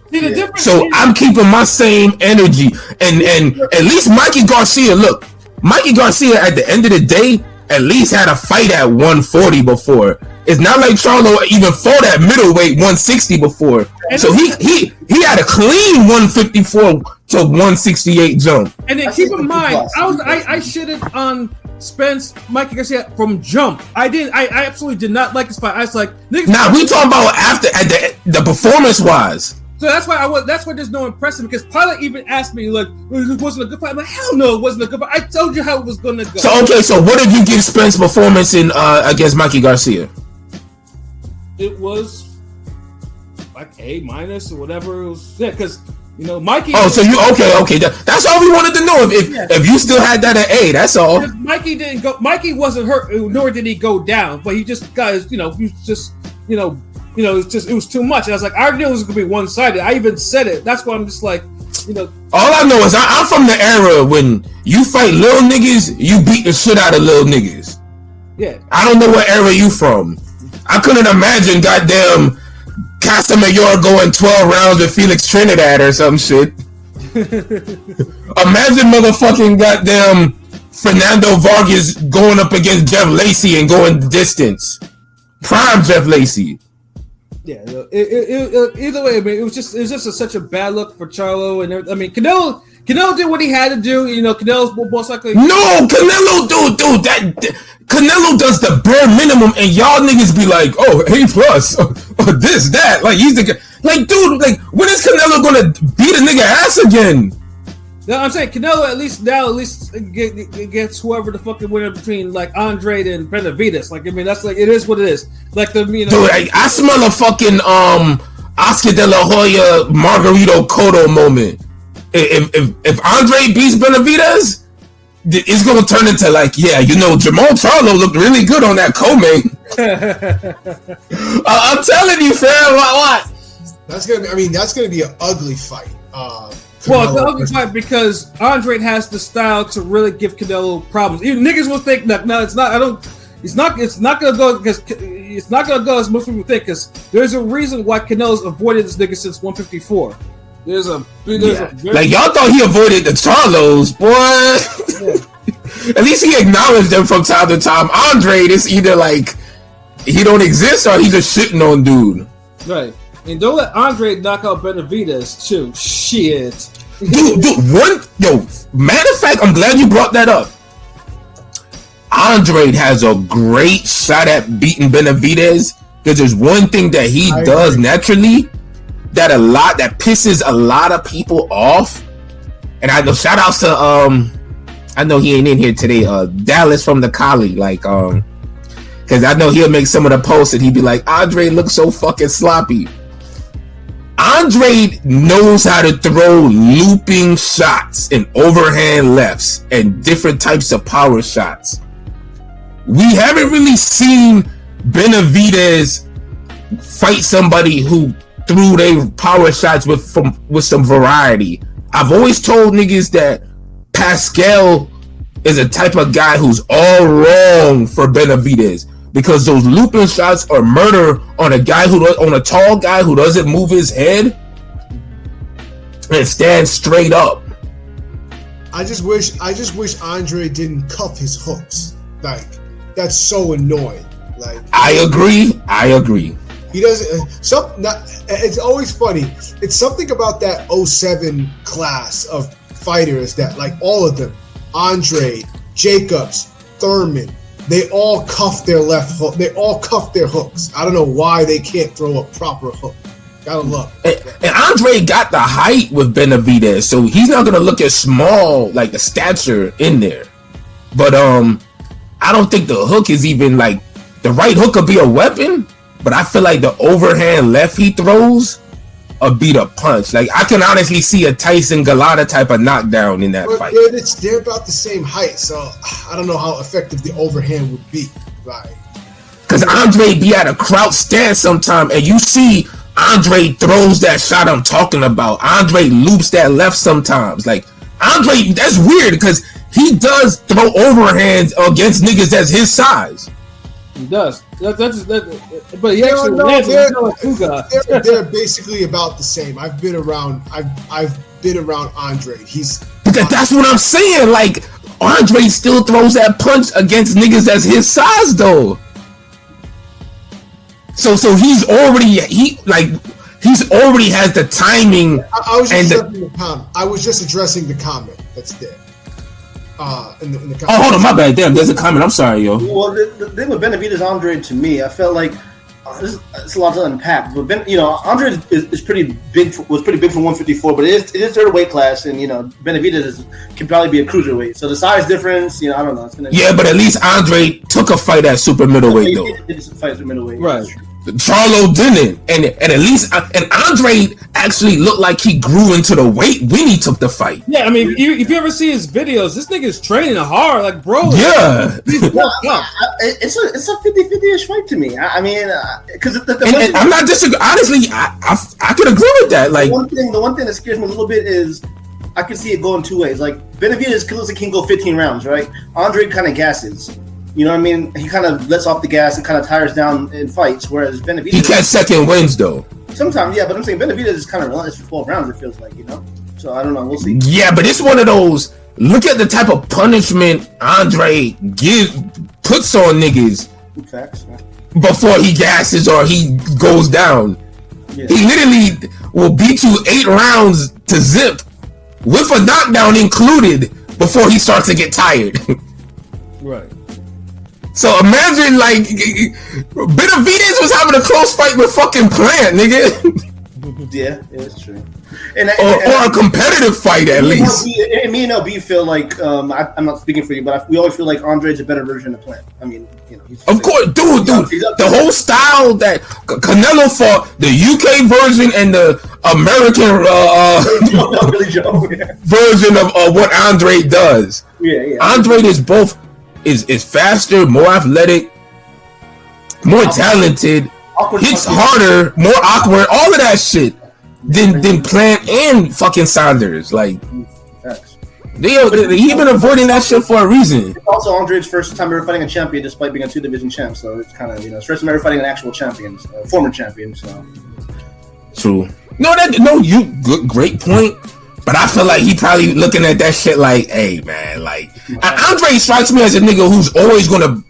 D: So I'm keeping my same energy, and at least Mikey Garcia. Look, Mikey Garcia at the end of the day at least had a fight at 140 before. It's not like Charlo even fought at middleweight 160 before. So he had a clean 154 to 168 jump.
C: And then keep in mind, I shitted on Spence, Mikey Garcia from jump. I absolutely did not like this fight. I was like, niggas.
D: Nah, we talking about after at the performance wise.
C: So that's why that's why there's no impressive, because Pilot even asked me, like, it wasn't a good fight. I'm like, hell no, it wasn't a good fight. I told you how it was gonna go.
D: So okay, so what did you give Spence performance in against Mikey Garcia?
C: It was like A- or whatever it was. Yeah, because Mikey.
D: Oh, so you okay? That's all we wanted to know. If you still had that at A, that's all.
C: Mikey didn't go. Mikey wasn't hurt, nor did he go down. But he just got his. He was just. It was too much. And I was like, I knew it was gonna be one-sided. I even said it. That's why I'm just like,
D: All I know is I'm from the era when you fight little niggas, you beat the shit out of little niggas.
C: Yeah.
D: I don't know what era you from. I couldn't imagine goddamn Casamayor going 12 rounds with Felix Trinidad or some shit. Imagine motherfucking goddamn Fernando Vargas going up against Jeff Lacey and going the distance. Prime Jeff Lacey.
C: Yeah, either way, I mean, it was just such a bad look for Charlo, and I mean, Canelo did what he had to do. Canelo's most likely.
D: No, Canelo, dude, Canelo does the bare minimum, and y'all niggas be like, oh, A plus, or this, that. Like he's the like, dude, like when is Canelo gonna beat a nigga ass again?
C: No, I'm saying Canelo at least gets whoever the fucking winner between like Andre and Benavidez. Like, I mean, that's like, it is what it is. Like the
D: dude, I smell a fucking Oscar De La Hoya Margarito Cotto moment. If Andre beats Benavidez, it's gonna turn into like, Jermell Charlo looked really good on that co-main. I'm telling you, fam. What?
E: That's gonna be an ugly fight.
C: Well, it's an ugly fight because Andre has the style to really give Canelo problems. Even niggas will think that no, it's not. It's not gonna go because it's not gonna go as most people think. Because there's a reason why Canelo's avoided this nigga since 154.
D: Like y'all thought he avoided the Charlos, boy. Yeah. At least he acknowledged them from time to time. Andre, it's either like he don't exist or he's just shitting on dude.
C: Right. And don't let Andre knock out Benavidez too. Shit.
D: Dude, matter of fact, I'm glad you brought that up. Andre has a great shot at beating Benavidez because there's one thing that he does naturally that pisses a lot of people off. And I know shout outs to I know he ain't in here today, Dallas from the Collie, like because I know he'll make some of the posts and he'd be like, Andre looks so fucking sloppy. Andre knows how to throw looping shots and overhand lefts and different types of power shots. We haven't really seen Benavidez fight somebody who threw their power shots with some variety. I've always told niggas that Pascal is a type of guy who's all wrong for Benavidez. Because those looping shots are murder on a tall guy who doesn't move his head and stand straight up.
E: I just wish Andre didn't cuff his hooks. Like, that's so annoying. Like,
D: I agree.
E: He doesn't. It's always funny. It's something about that 07 class of fighters that, like, all of them, Andre, Jacobs, Thurman. They all cuff their left hook. They all cuff their hooks. I don't know why they can't throw a proper hook. Gotta love it.
D: And Andre got the height with Benavidez, so he's not gonna look as small, like the stature in there. But I don't think the hook is even like the right hook could be a weapon, but I feel like the overhand left he throws beat a punch. Like I can honestly see a Tyson Galata type of knockdown in that fight.
E: They're about the same height, so I don't know how effective the overhand would be. Right?
D: Because Andre be at a crouch stance sometime, and you see Andre throws that shot I'm talking about. Andre loops that left sometimes. Like Andre, that's weird because he does throw overhands against niggas that's his size.
C: He does. But he actually
E: they're basically about the same. I've been around Andre.
D: That's what I'm saying. Like Andre still throws that punch against niggas that's his size though. So he's already has the timing.
E: I was just addressing the comment that's there. In the comment.
D: Oh, hold on, my bad. Damn, there's a comment. I'm sorry, yo.
F: Well, the thing with Benavidez Andre, to me, I felt like it's a lot to unpack. But Andre is pretty big. Was pretty big for 154, but it is third weight class, and Benavidez can probably be a cruiserweight. So the size difference, I don't know.
D: Yeah, but at least Andre took a fight at super middleweight though.
F: He did fight at middleweight,
C: right?
D: Charlo didn't, and at least Andre actually looked like he grew into the weight when he took the fight.
C: Yeah, I mean, if you ever see his videos, this nigga's training hard, like bro.
D: Yeah,
F: it's a 50-50ish fight to me. I mean, because
D: I'm not disagreeing. Honestly, I could agree with that. Like
F: the one thing that scares me a little bit is I can see it going two ways. Like Benavidez can go 15 rounds, right? Andre kind of gasses. You know what I mean? He kind of lets off the gas and kind of tires down in fights, whereas Benavidez...
D: He catch second wins, though.
F: Sometimes, yeah, but I'm saying Benavidez is kind of relentless for 12 rounds, it feels like, So, I don't know. We'll see.
D: Yeah, but it's one of those... Look at the type of punishment Andre puts on niggas
F: Facts, yeah.
D: Before he gasses or he goes down. Yeah. He literally will beat you 8 rounds to zip with a knockdown included before he starts to get tired.
C: Right.
D: So imagine like Benavidez was having a close fight with fucking Plant, nigga.
F: Yeah, it's true.
D: Or a competitive fight at least.
F: Me and LB feel like I'm not speaking for you, but we always feel like Andre's a better version of Plant. I mean,
D: of course, dude. The whole style that Canelo fought, the UK version and the American version of what Andre does.
F: Yeah.
D: Andre is both. Is faster, more athletic, more talented, hits harder, more awkward, all of that shit than Plant and fucking Saunders. Like, he been avoiding that shit for a reason.
F: It's also Andre's first time ever fighting a champion, despite being a 2-division champ. So it's kind of it's first time ever fighting an actual champion, former champion. So
D: true. Great point. But I feel like he probably looking at that shit like, hey man, like Andre strikes me as a nigga who's always gonna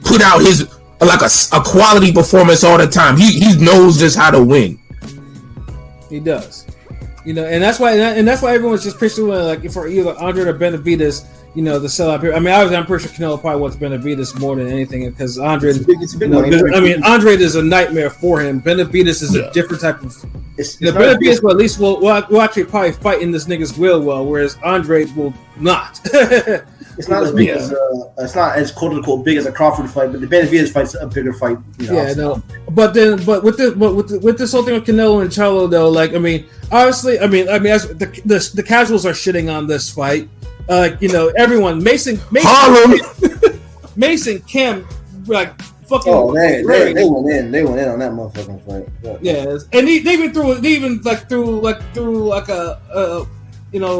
D: put out his like a quality performance all the time. He knows just how to win.
C: He does, and that's why everyone's just pursuing like for either Andre or Benavidez, the sellout here. I mean, I'm pretty sure Canelo probably wants Benavidez more than anything because Andre. Andre is a nightmare for him. Benavidez is a different type of. Benavidez, well, at least will actually probably fight in this nigga's will well, whereas Andre will not.
F: It's not as big as it's not as quote unquote big as a Crawford fight, but the Benavidez fight's a bigger fight.
C: But with this whole thing with Canelo and Charlo though, like obviously, as the casuals are shitting on this fight. Everyone, Mason, Cam, like fucking.
F: Oh, they went in on that motherfucking fight.
C: Yeah, and they even threw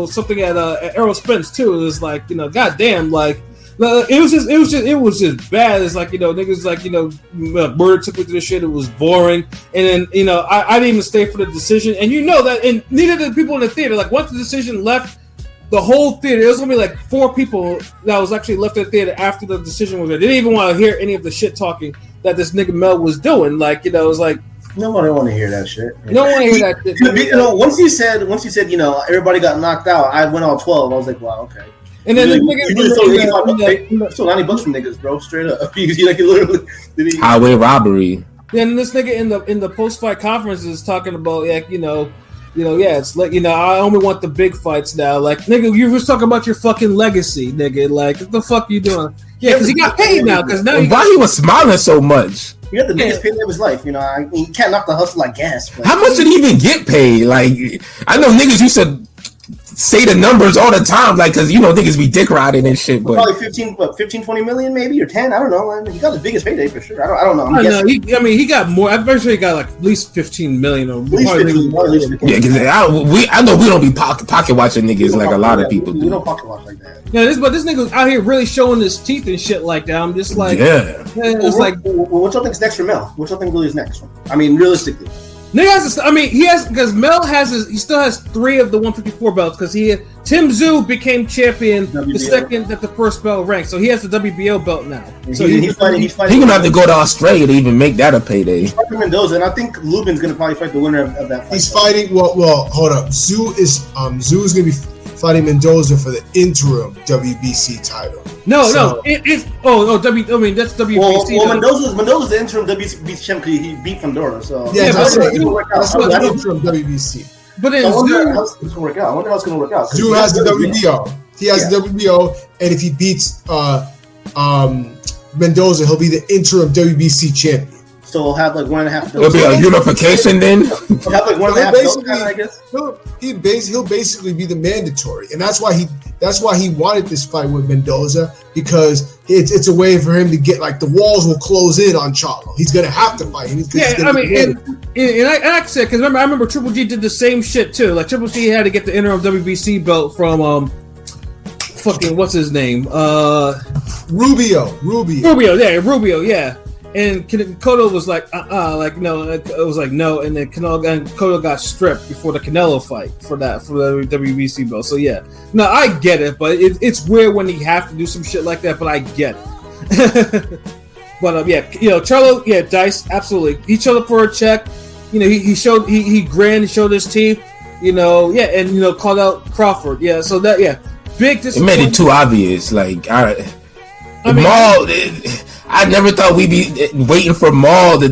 C: something at Errol Spence too. It was like goddamn, like it was just bad. It's like niggas like Bird took me to the shit. It was boring, and then I didn't even stay for the decision, and that, and neither did the people in the theater. Like once the decision left. The whole theater, there was gonna be like 4 people that was actually left in the theater after the decision was there. They didn't even want to hear any of the shit talking that this nigga Mel was doing. Like, it was like
F: nobody want to hear that shit.
C: No one want to hear that shit.
F: Once you said, everybody got knocked out, I went all 12. I was like, wow, okay.
C: And then
F: you stole $90 from niggas, bro, straight up. Literally.
D: Highway robbery.
C: Yeah, and this nigga in the post fight conference is talking about it's like I only want the big fights now. Like nigga, you was talking about your fucking legacy, nigga. Like what the fuck you doing? Yeah, because he got paid now. Because now
D: why he was smiling so much?
F: He got the biggest payday of his life. He can't knock the hustle like gas. But
D: how much did he even get paid? Like I know niggas used to say the numbers all the time, like, because niggas be dick riding and shit. But
F: probably 15, 20 million, maybe, or 10. I don't know. I mean, he got the biggest payday for sure. I don't know.
C: He got more. I'm pretty sure he got like at least 15 million or more.
D: Yeah, because I know we don't be pocket watching niggas like a lot of people do.
F: We don't pocket watch like that.
C: Yeah, this nigga's out here really showing his teeth and shit like that. I'm just like,
F: it's like, what y'all think's next for Mel? What y'all think really is next? I mean, realistically.
C: Because Mel he still has 3 of the 154 belts because Tim Tszyu became champion WBO. The second that the first belt ranked, so he has the WBO belt now. So he's fighting. He's gonna
D: have to go to Australia to even make that a payday.
F: He's fighting Mendoza, and I think Lubin's gonna probably fight the winner of that fight.
E: He's fighting. Well, hold up. Tszyu is gonna be fighting Mendoza for the interim WBC title.
C: That's WBC.
F: Well, Mendoza's the interim WBC champ because he beat Fundora. So
E: that's the interim WBC.
C: But
F: I wonder how it's going to work out.
E: Tszyu has the WBO. He has the WBO, and if he beats Mendoza, he'll be the interim WBC champion.
F: So he'll have like 1.5.
D: It'll be a unification then.
F: He'll have like 1.5. I guess.
E: He'll basically be the mandatory, and that's why he wanted this fight with Mendoza, because it's a way for him to get, like, the walls will close in on Charlo. He's gonna have to fight him.
C: I said, because I remember Triple G did the same shit too. Like Triple G had to get the interim WBC belt from fucking what's his name? Rubio, yeah. And Cotto was like, no. It was like, no. And then Cotto got stripped before the Canelo fight for the WBC belt. So yeah, no, I get it, but it's weird when he have to do some shit like that. But I get it. But Charlo, Dice, absolutely. He showed up for a check. He grinned, he showed his teeth. And called out Crawford. Yeah, so that big disappointment.
D: It made it too obvious. Like, all right, Maul. I never thought we'd be waiting for Maul to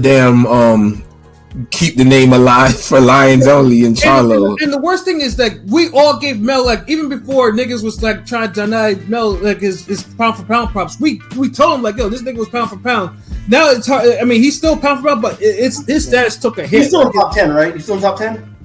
D: keep the name alive for Lions Only and Charlo.
C: And the worst thing is that we all gave Mel, like, even before niggas was like trying to deny Mel like his pound for pound props. We told him, like, yo, this nigga was pound for pound. Now it's hard. I mean, he's still pound for pound, but his status took a hit.
F: He's still in top 10, right? He's still in top 10,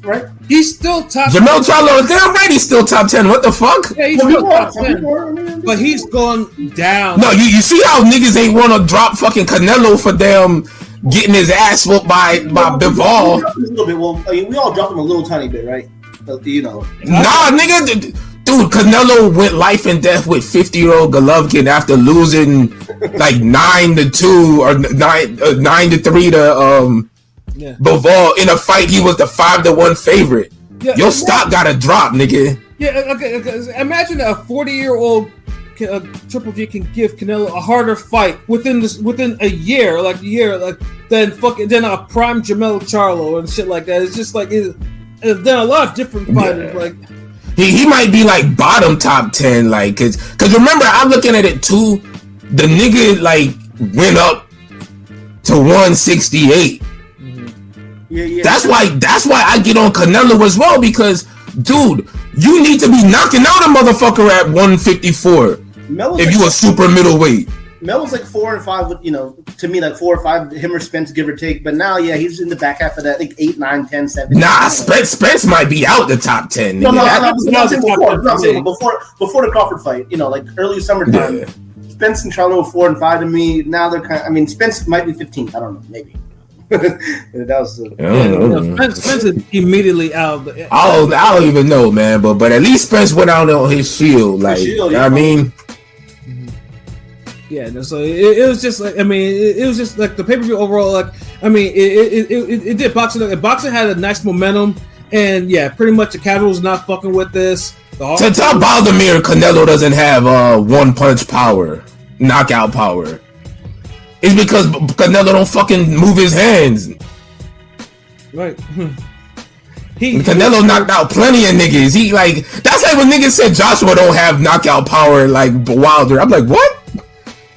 F: right?
C: He's still top.
D: Jermell Charlo, they're already still top 10. What the fuck?
C: Yeah, he's still top 10. But he's gone down.
D: No, you see how niggas ain't want to drop fucking Canelo for them getting his ass whooped by Bivol.
F: A little bit. Well, I mean, we all dropped him a little tiny bit, right? Nah,
D: nigga. Dude, Canelo went life and death with 50-year-old Golovkin after losing like 9-2 or 9-3 to Bivol in a fight he was the 5-1 favorite. Yeah, your stock got to drop, nigga.
C: Yeah, okay. Imagine a 40-year-old Triple G can give Canelo a harder fight within a year, than a prime Jermell Charlo and shit like that. It's just like then a lot of different fighters like.
D: He might be like bottom top 10, like, cause remember, I'm looking at it too. The nigga like went up to 168. Yeah. That's why I get on Canelo as well, because dude, you need to be knocking out a motherfucker at 154 if you a super middleweight.
F: Mel was like 4 and 5 with, to me, like 4 or 5, him or Spence, give or take. But now, he's in the back half of that, like 8, 9, 10, 7.
D: Nah, Spence might be out the top 10.
F: No, before the Crawford fight, like early summertime, Spence and Charlo were 4 and 5 to me. Now they're kind of, I mean, Spence might be 15th. I don't know, maybe.
C: Spence is immediately out.
D: I don't even know, man. But at least Spence went out on his shield. Like, I mean.
C: Yeah, no, so it was just like, I mean, it was just like the pay-per-view overall. Like, I mean, it did boxing. Boxing had a nice momentum, and pretty much the casuals not fucking with this.
D: To tell Baldomir Canelo doesn't have one-punch power, knockout power. It's because Canelo don't fucking move his hands.
C: Right.
D: Canelo knocked out plenty of niggas. He like, that's like when niggas said Joshua don't have knockout power like Wilder. I'm like, what?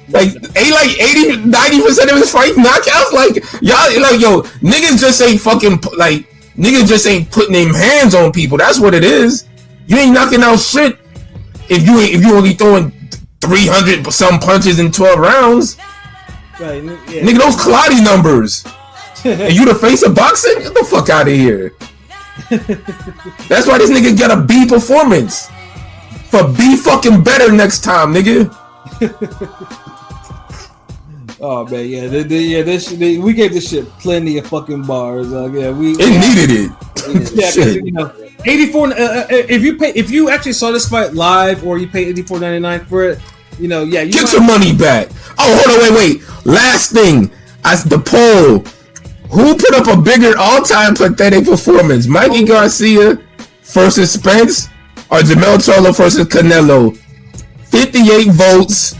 D: Like, ain't like 80-90% of his fights knockouts? Like, y'all, like, yo, niggas just ain't fucking, like, niggas just ain't putting them hands on people. That's what it is. You ain't knocking out shit if you only throwing 300 some punches in 12 rounds.
C: Right,
D: Nigga, those Kaladi numbers. And you the face of boxing? Get the fuck out of here. That's why this nigga got a B performance. For be fucking better next time, nigga.
C: Oh man, yeah, we gave this shit plenty of fucking bars.
D: It needed it.
C: Yeah, you know, 84. If you actually saw this fight live or you paid $84.99 for it, you know, yeah, you
D: get your money back. Oh, hold on, wait. Last thing, as the poll, who put up a bigger all-time pathetic performance? Mikey Garcia versus Spence or Jermell Charlo versus Canelo? 58 votes.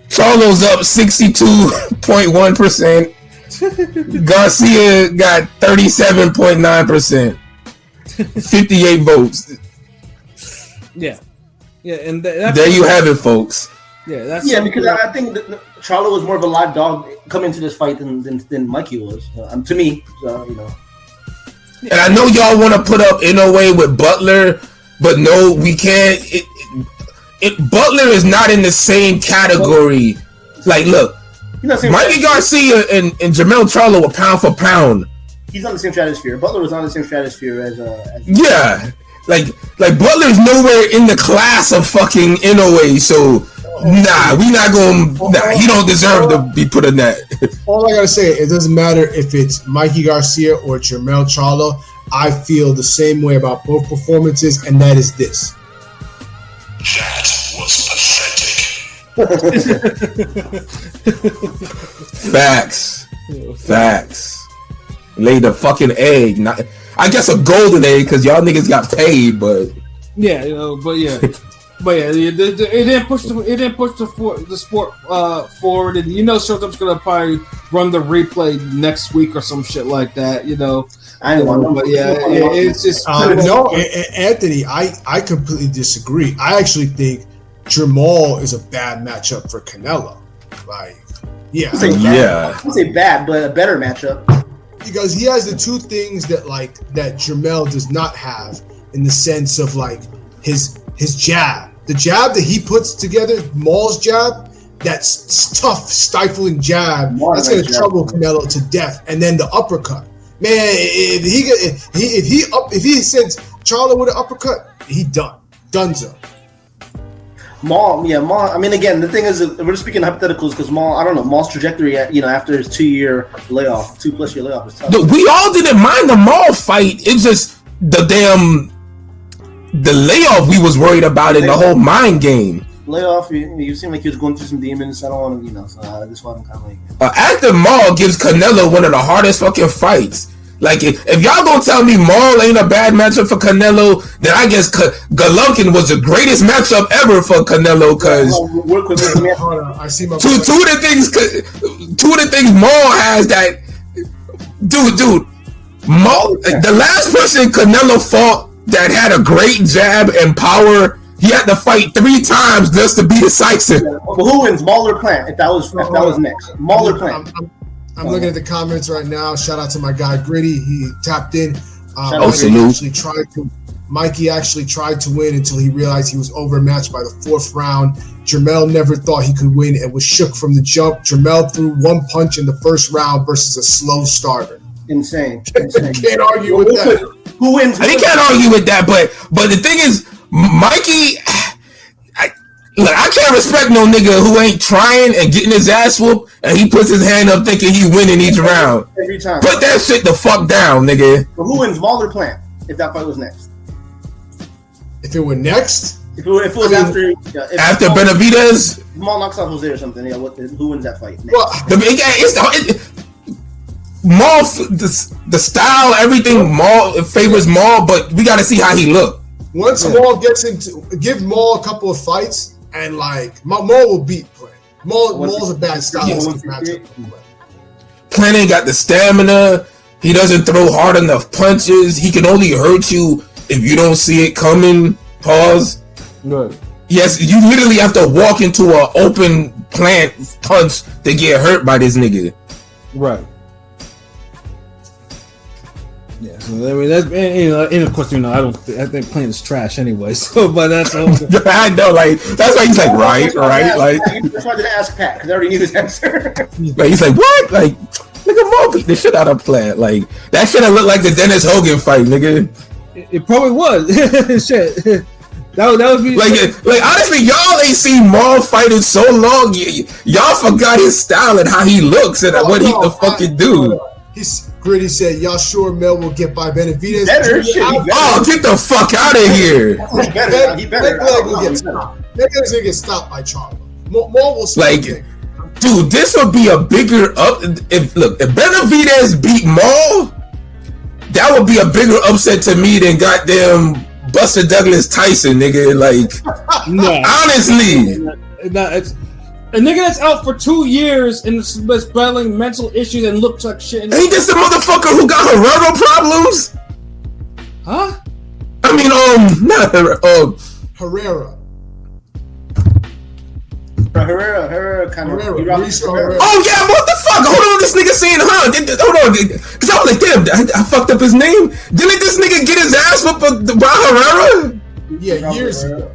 D: Charlo's up 62.1%. Garcia got 37.9%. 58 votes.
C: Yeah, and
D: there you have it, folks.
C: Yeah,
F: because I think that Charlo was more of a live dog coming to this fight than Mikey was, to me. So, you know.
D: And I know y'all want to put up NOA with Butler, but no, we can't. Butler is not in the same category. Like, look, Mikey Garcia and Jermell Charlo were pound for pound.
F: He's on the same stratosphere. Butler was on the same stratosphere as
D: yeah, like Butler's nowhere in the class of fucking NOA. So nah, we not going. Nah, he don't deserve to be put in that.
E: All I gotta say, it doesn't matter if it's Mikey Garcia or Jermell Charlo. I feel the same way about both performances, and that is this.
G: That was pathetic.
D: Facts. Lay the fucking egg. Not, I guess a golden egg because y'all niggas got paid, but
C: yeah, you know, but yeah, it didn't push the sport forward, and you know, Showtime's gonna probably run the replay next week or some shit like that, you know.
F: I don't know,
C: but yeah, it's just
E: no, Anthony. I completely disagree. I actually think Jermell is a bad matchup for Canelo. Like, yeah,
F: I wouldn't say bad, but a better matchup
E: because he has the two things that Jermell does not have in the sense of like his jab, the jab that he puts together, Maul's jab. That's tough, stifling jab. That's gonna trouble Canelo to death, and then the uppercut. Man, if he sends Charlo with an uppercut, he donezo.
F: Maul. I mean, again, the thing is, we're just speaking hypotheticals because Maul. I don't know Maul's trajectory. After his 2-year layoff, 2+ year layoff is tough.
D: We all didn't mind the Maul fight. It's just the layoff we was worried about in the whole mind game.
F: Layoff. You seem like he was going through some demons. I don't want to, so this one kind of like.
D: Active Maul gives Canelo one of the hardest fucking fights. Like, if y'all gonna tell me Maul ain't a bad matchup for Canelo, then I guess Golovkin was the greatest matchup ever for Canelo. Cause
E: I see my
D: two of the things Maul has that, dude, Maul, the last person Canelo fought that had a great jab and power, he had to fight 3 times just to be decisive.
F: But who wins, Maul or Plant? If that was next, Maul or Plant.
E: I'm looking at the comments right now. Shout out to my guy Gritty. He tapped in. Mikey actually tried to win until he realized he was overmatched by the 4th round. Jermell never thought he could win and was shook from the jump. Jermell threw 1 punch in the 1st round versus a slow starter.
F: Insane.
E: Can't argue with that.
F: Who wins?
D: I can't argue with that, but the thing is, Mikey, I can't respect no nigga who ain't trying and getting his ass whooped, and he puts his hand up thinking he winning each round.
F: Every time.
D: Put that shit the fuck down, nigga.
F: But who wins, Maul or Plant? If that fight was next.
E: If it were next?
F: If it was after
D: Benavidez?
F: Maul knocks out Jose or something. Yeah, who wins that fight next?
D: Well, Maul, the style, everything Maul favors Maul, but we got to see how he look.
E: Once Maul gets give Maul a couple of fights, and like Maul will beat Plant. Maul's a bad style matchup.
D: Plant ain't got the stamina. He doesn't throw hard enough punches. He can only hurt you if you don't see it coming. Pause.
C: Right.
D: Yes, you literally have to walk into an open Plant punch to get hurt by this nigga.
C: Right. Yeah, so I mean that's and of course I think Plant is trash anyway. So, but that's all.
D: I know, like that's why he's like right, like
F: that's why I didn't ask Pat because I already knew his answer.
D: Like he's like what, like Nigga, Maul beat the shit out of Plant. Like, that shit looked like the Dennis Hogan fight, nigga.
C: It probably was. Shit. That would be
D: like honestly, y'all ain't seen Maul fight in so long. Y'all forgot his style and how he looks and what he the fucking do.
E: Gritty said, "Y'all sure Mel will get by Benavidez?"
D: Oh, get the fuck out of here!
F: He better.
E: They're gonna get stopped by Charlo. Maul will
D: like, dude, this would be a bigger if Benavidez beat Maul, that would be a bigger upset to me than goddamn Buster Douglas Tyson, nigga. Like, no, honestly,
C: it's a nigga that's out for 2 years and is battling mental issues and looks like shit.
D: Ain't this the motherfucker who got Herrera problems?
C: Huh?
D: I mean, not
E: Herrera.
F: Herrera kind of.
D: Oh yeah, what the fuck? Hold on, this nigga saying hold on, because I was like, damn, I fucked up his name. Didn't this nigga get his ass whipped by Herrera?
E: Yeah, years ago.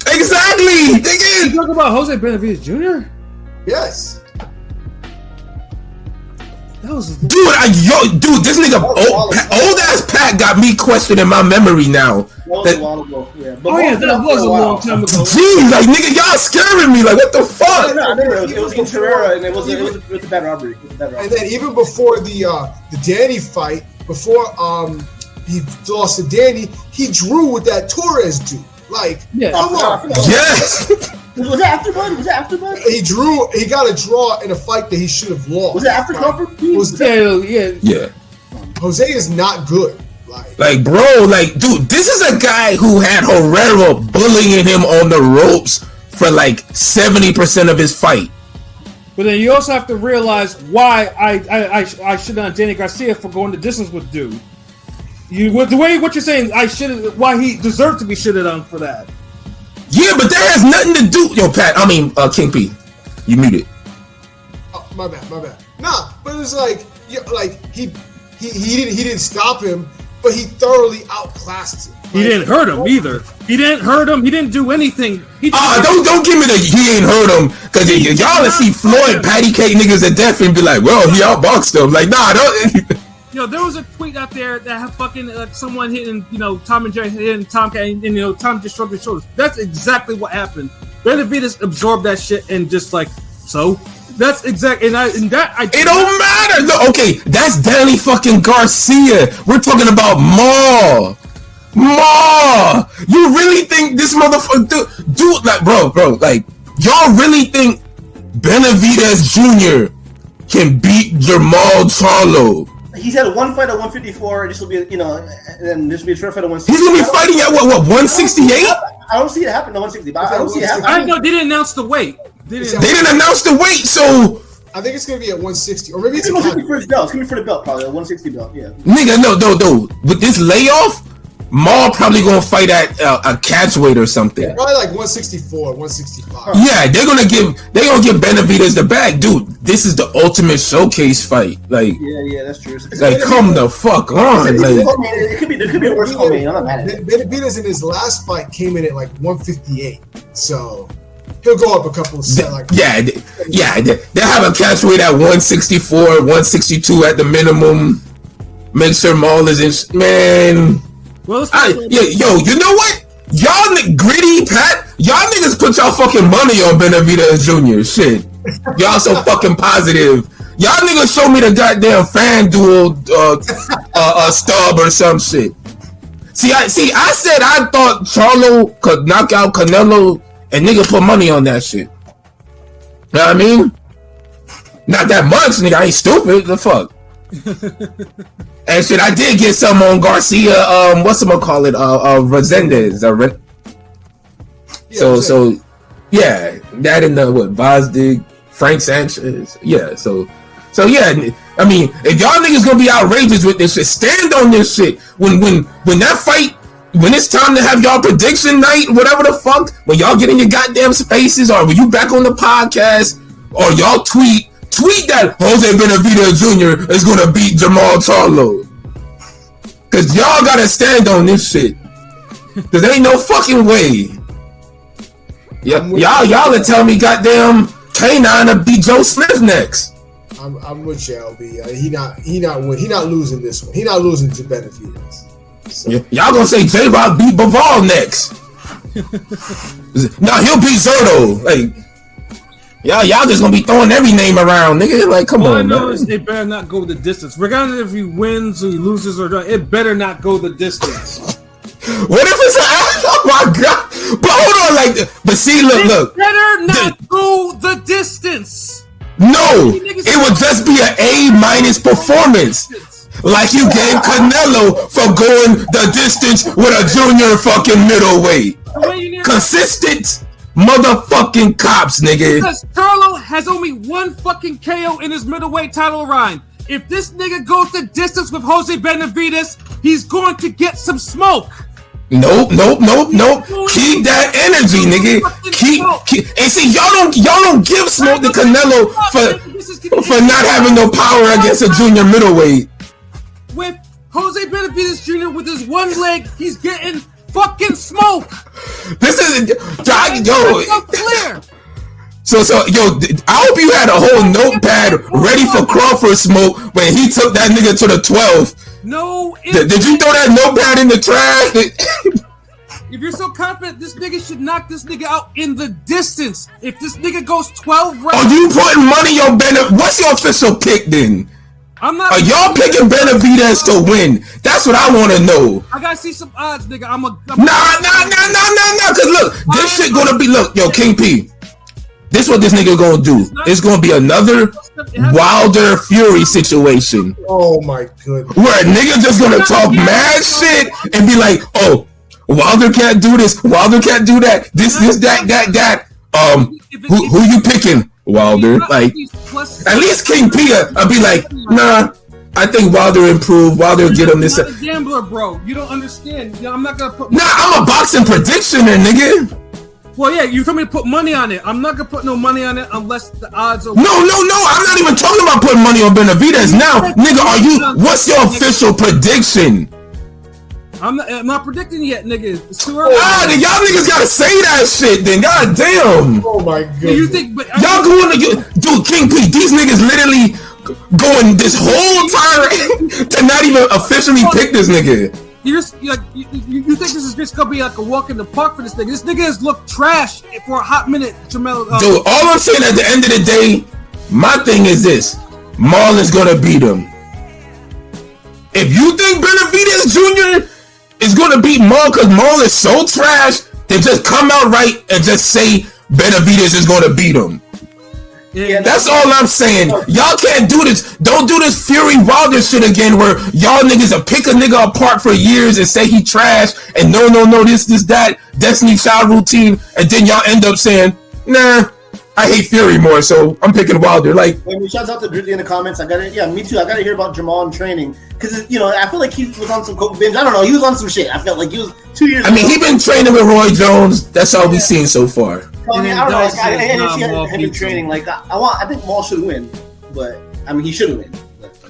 D: Exactly.
C: Nigga, you talking about Jose Benavidez Jr.?
E: Yes.
C: That was
D: dude, this nigga old ass Pat got me questioning my memory now.
F: That was a while ago. Yeah.
C: That was a long time ago.
D: Jeez, like nigga, y'all scaring me. Like, what the fuck?
F: No, it was against Herrera, and it was a bad robbery.
E: And then even before the Danny fight, before he lost to Danny, he drew with that Torres dude. Like, come on.
D: Yes.
F: Was it after Bud?
E: He got a draw in a fight that he should have lost.
F: Was it after Crawford?
C: Yeah.
E: Jose is not good.
D: Like, bro, like, dude, this is a guy who had Herrera bullying him on the ropes for like 70% of his fight.
C: But then you also have to realize why I should on Danny Garcia for going the distance with dude. The way what you're saying, why he deserved to be shitted on for that.
D: Yeah, but that has nothing to do. Yo, Pat, I mean, King P, you muted.
E: Oh, my bad. Nah, but it was like he didn't stop him, but he thoroughly outclassed him.
C: He didn't hurt him either. He didn't hurt him. He didn't do anything.
D: Don't give me the he ain't hurt him, because y'all see Floyd patty cake niggas to death and be like, well, he outboxed him. Like, nah, don't.
C: There was a tweet out there that had fucking someone hitting, Tom and Jerry hitting Tom, and Tom just shrugged his shoulders. That's exactly what happened. Benavidez absorbed that shit and just like, so that's exactly, and it
D: don't matter. No, okay, that's Danny fucking Garcia. We're talking about Maul. You really think this motherfucker, dude, like, bro, like, y'all really think Benavidez Jr. can beat Jermell Charlo?
F: He's had one fight at 154. This will be, and then this will be a short fight at 160.
D: He's gonna be fighting at what 168?
F: I don't see it happen at 160. But I don't see it happen.
C: I know they didn't announce the weight.
D: They didn't announce the weight, so
E: I think it's gonna be at 160, or maybe it's
F: gonna be for his belt. It's gonna be for the belt, probably a 160 belt. Yeah.
D: Nigga, no. With this layoff, Maul probably gonna fight at a catch weight or something.
E: Yeah, probably like 164, 165.
D: Yeah, they're gonna give Benavidez the bag, dude. This is the ultimate showcase fight. Like,
F: yeah, that's true.
D: Like, come the fuck on. Like,
F: it could be a worse co-main. I'm not mad at it.
E: Benavidez in his last fight came in at like 158, so he'll go up a couple of cents. They'll have a catch weight at 164, 162 at the minimum. Make sure Maul is in. Man.
C: Well,
D: you know what? Y'all gritty Pat, y'all niggas put y'all fucking money on Benavidez Jr. Shit, y'all so fucking positive. Y'all niggas show me the goddamn FanDuel stub or some shit. See, I said I thought Charlo could knock out Canelo, and nigga put money on that shit. Know what I mean? Not that much, nigga. I ain't stupid. The fuck. And shit, I did get some on Garcia. Whatchamacallit? Resendez. So yeah, that and the Vazdig, Frank Sanchez. Yeah, so yeah. I mean, if y'all niggas gonna be outrageous with this shit, stand on this shit. When that fight, when it's time to have y'all prediction night, whatever the fuck, when y'all get in your goddamn spaces, or when you back on the podcast, or y'all tweet that Jose Benavidez Jr. is gonna beat Jermell Charlo. Cause y'all gotta stand on this shit. Cause there ain't no fucking way. Y'all to tell me goddamn K9 to beat Joe Smith next.
E: I'm with you, LB. He not losing this one. He not losing to Benavidez. So.
D: Y'all gonna say J-Rock beat Bivol next? No, he'll beat Zerto. Like, y'all just gonna be throwing every name around, nigga. Like, come
C: All
D: on,
C: I know
D: man.
C: is it better not go the distance. Regardless if he wins or he loses or not, it better not go the distance.
D: What if it's an oh my god? But hold on, like, but see, look.
C: Better not go the distance.
D: No, it would just be an A- performance. Like you gave Canelo for going the distance with a junior fucking middleweight. Consistent motherfucking cops, nigga.
C: Because Charlo has only one fucking KO in his middleweight title run. If this nigga goes the distance with Jose Benavidez, he's going to get some smoke.
D: Nope. Keep that energy, nigga. Keep. And see, y'all don't give smoke to Canelo for not having no power against a junior middleweight.
C: With Jose Benavidez Jr. with his one leg, he's getting fucking smoke.
D: This is
C: clear.
D: So yo, I hope you had a whole notepad ready for Crawford smoke when he took that nigga to the 12th.
C: No.
D: Did you throw that notepad in the trash?
C: If you're so confident, this nigga should knock this nigga out in the distance. If this nigga goes 12 rounds,
D: are you putting money on Benavidez? What's your official pick then?
C: I'm not.
D: Are y'all picking Benavidez to win? That's what I want to know.
C: I gotta see some odds, nigga.
D: Nah. Cause look, this shit gonna be yo, King P. This what this nigga gonna do. It's gonna be another Wilder Fury situation.
E: Oh my goodness.
D: Where a nigga just gonna talk mad shit and be like, oh, Wilder can't do this. Wilder can't do that. This, that. Who you picking? Wilder. Like, at least King P I'll be like, nah, I think Wilder improved. Wilder get him this.
C: You're not a gambler, bro. You don't understand. I'm not gonna put.
D: Nah, I'm a boxing predictioner, nigga.
C: Well, yeah, you told me to put money on it. I'm not gonna put no money on it unless the odds are.
D: No. I'm not even talking about putting money on Benavidez now, nigga. What's your official prediction?
C: I'm not predicting yet, nigga. It's too early.
D: Then y'all niggas gotta say that shit. Then, god damn.
E: Oh my god.
C: You think? But
D: y'all going to dude, King P? These niggas literally going this whole time to not even officially pick this nigga.
C: You think this is just gonna be like a walk in the park for this nigga? This nigga has looked trash for a hot minute, Jermell.
D: Dude, all I'm saying at the end of the day, my thing is this: Marlon's gonna beat him. If you think Benavidez Jr. is gonna beat Maul because Maul is so trash, then just come out right and just say Benavidez is gonna beat him.
C: Yeah,
D: that's all I'm saying. Y'all can't do this. Don't do this Fury Wilder shit again where y'all niggas will pick a nigga apart for years and say he trash and no, this, that, Destiny Child routine, and then y'all end up saying, nah, I hate Fury more, so I'm picking Wilder. Like,
F: shouts out to Drizzy in the comments. Me too. I gotta hear about Jermell in training because I feel like he was on some coke binge. I don't know. He was on some shit. I felt like he was 2 years.
D: I mean, he been training with Roy Jones. That's all we've seen so far.
F: I mean, I don't know. I didn't see him in training. Like, I think Maul should win, but I mean, he should win.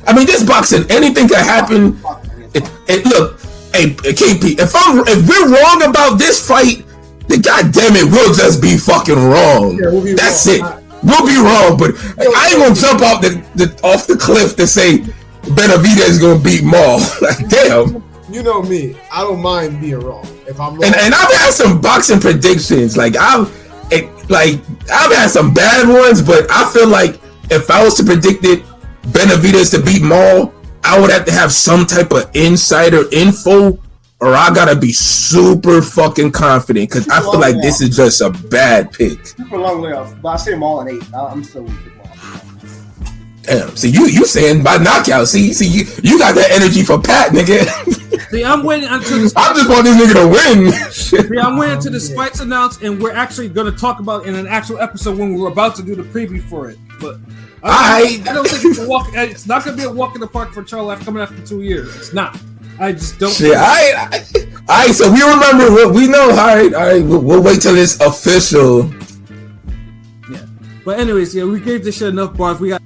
D: I mean, this boxing, anything can happen. Look, hey, KP, if we're wrong about this fight, then goddamn it, we'll just be fucking wrong. Yeah, that's wrong. It. We'll be wrong, but I ain't gonna jump off the cliff to say Benavidez is gonna beat Maul. Like, damn.
E: You know me, I don't mind being wrong. If I'm wrong,
D: and I've had some boxing predictions. Like I've had some bad ones, but I feel like if I was to predict it, Benavidez to beat Maul, I would have to have some type of insider info, or I gotta be super fucking confident because I feel like this is just a bad pick.
F: Super long way off, but I say Maul in 8. I'm still with Maul.
D: Damn, see you saying by knockout. See you got that energy for Pat, nigga.
C: See, I'm waiting until this.
D: I just want this nigga to win.
C: See, I'm waiting until this fight's announced, and we're actually going to talk about it in an actual episode when we're about to do the preview for it. But I don't think it's not going to be a walk in the park for Charlo coming after 2 years. It's not. I just don't.
D: Shit, I so we remember what we know. All right, we'll wait till it's official.
C: Yeah, but anyways, yeah, we gave this shit enough bars. We got.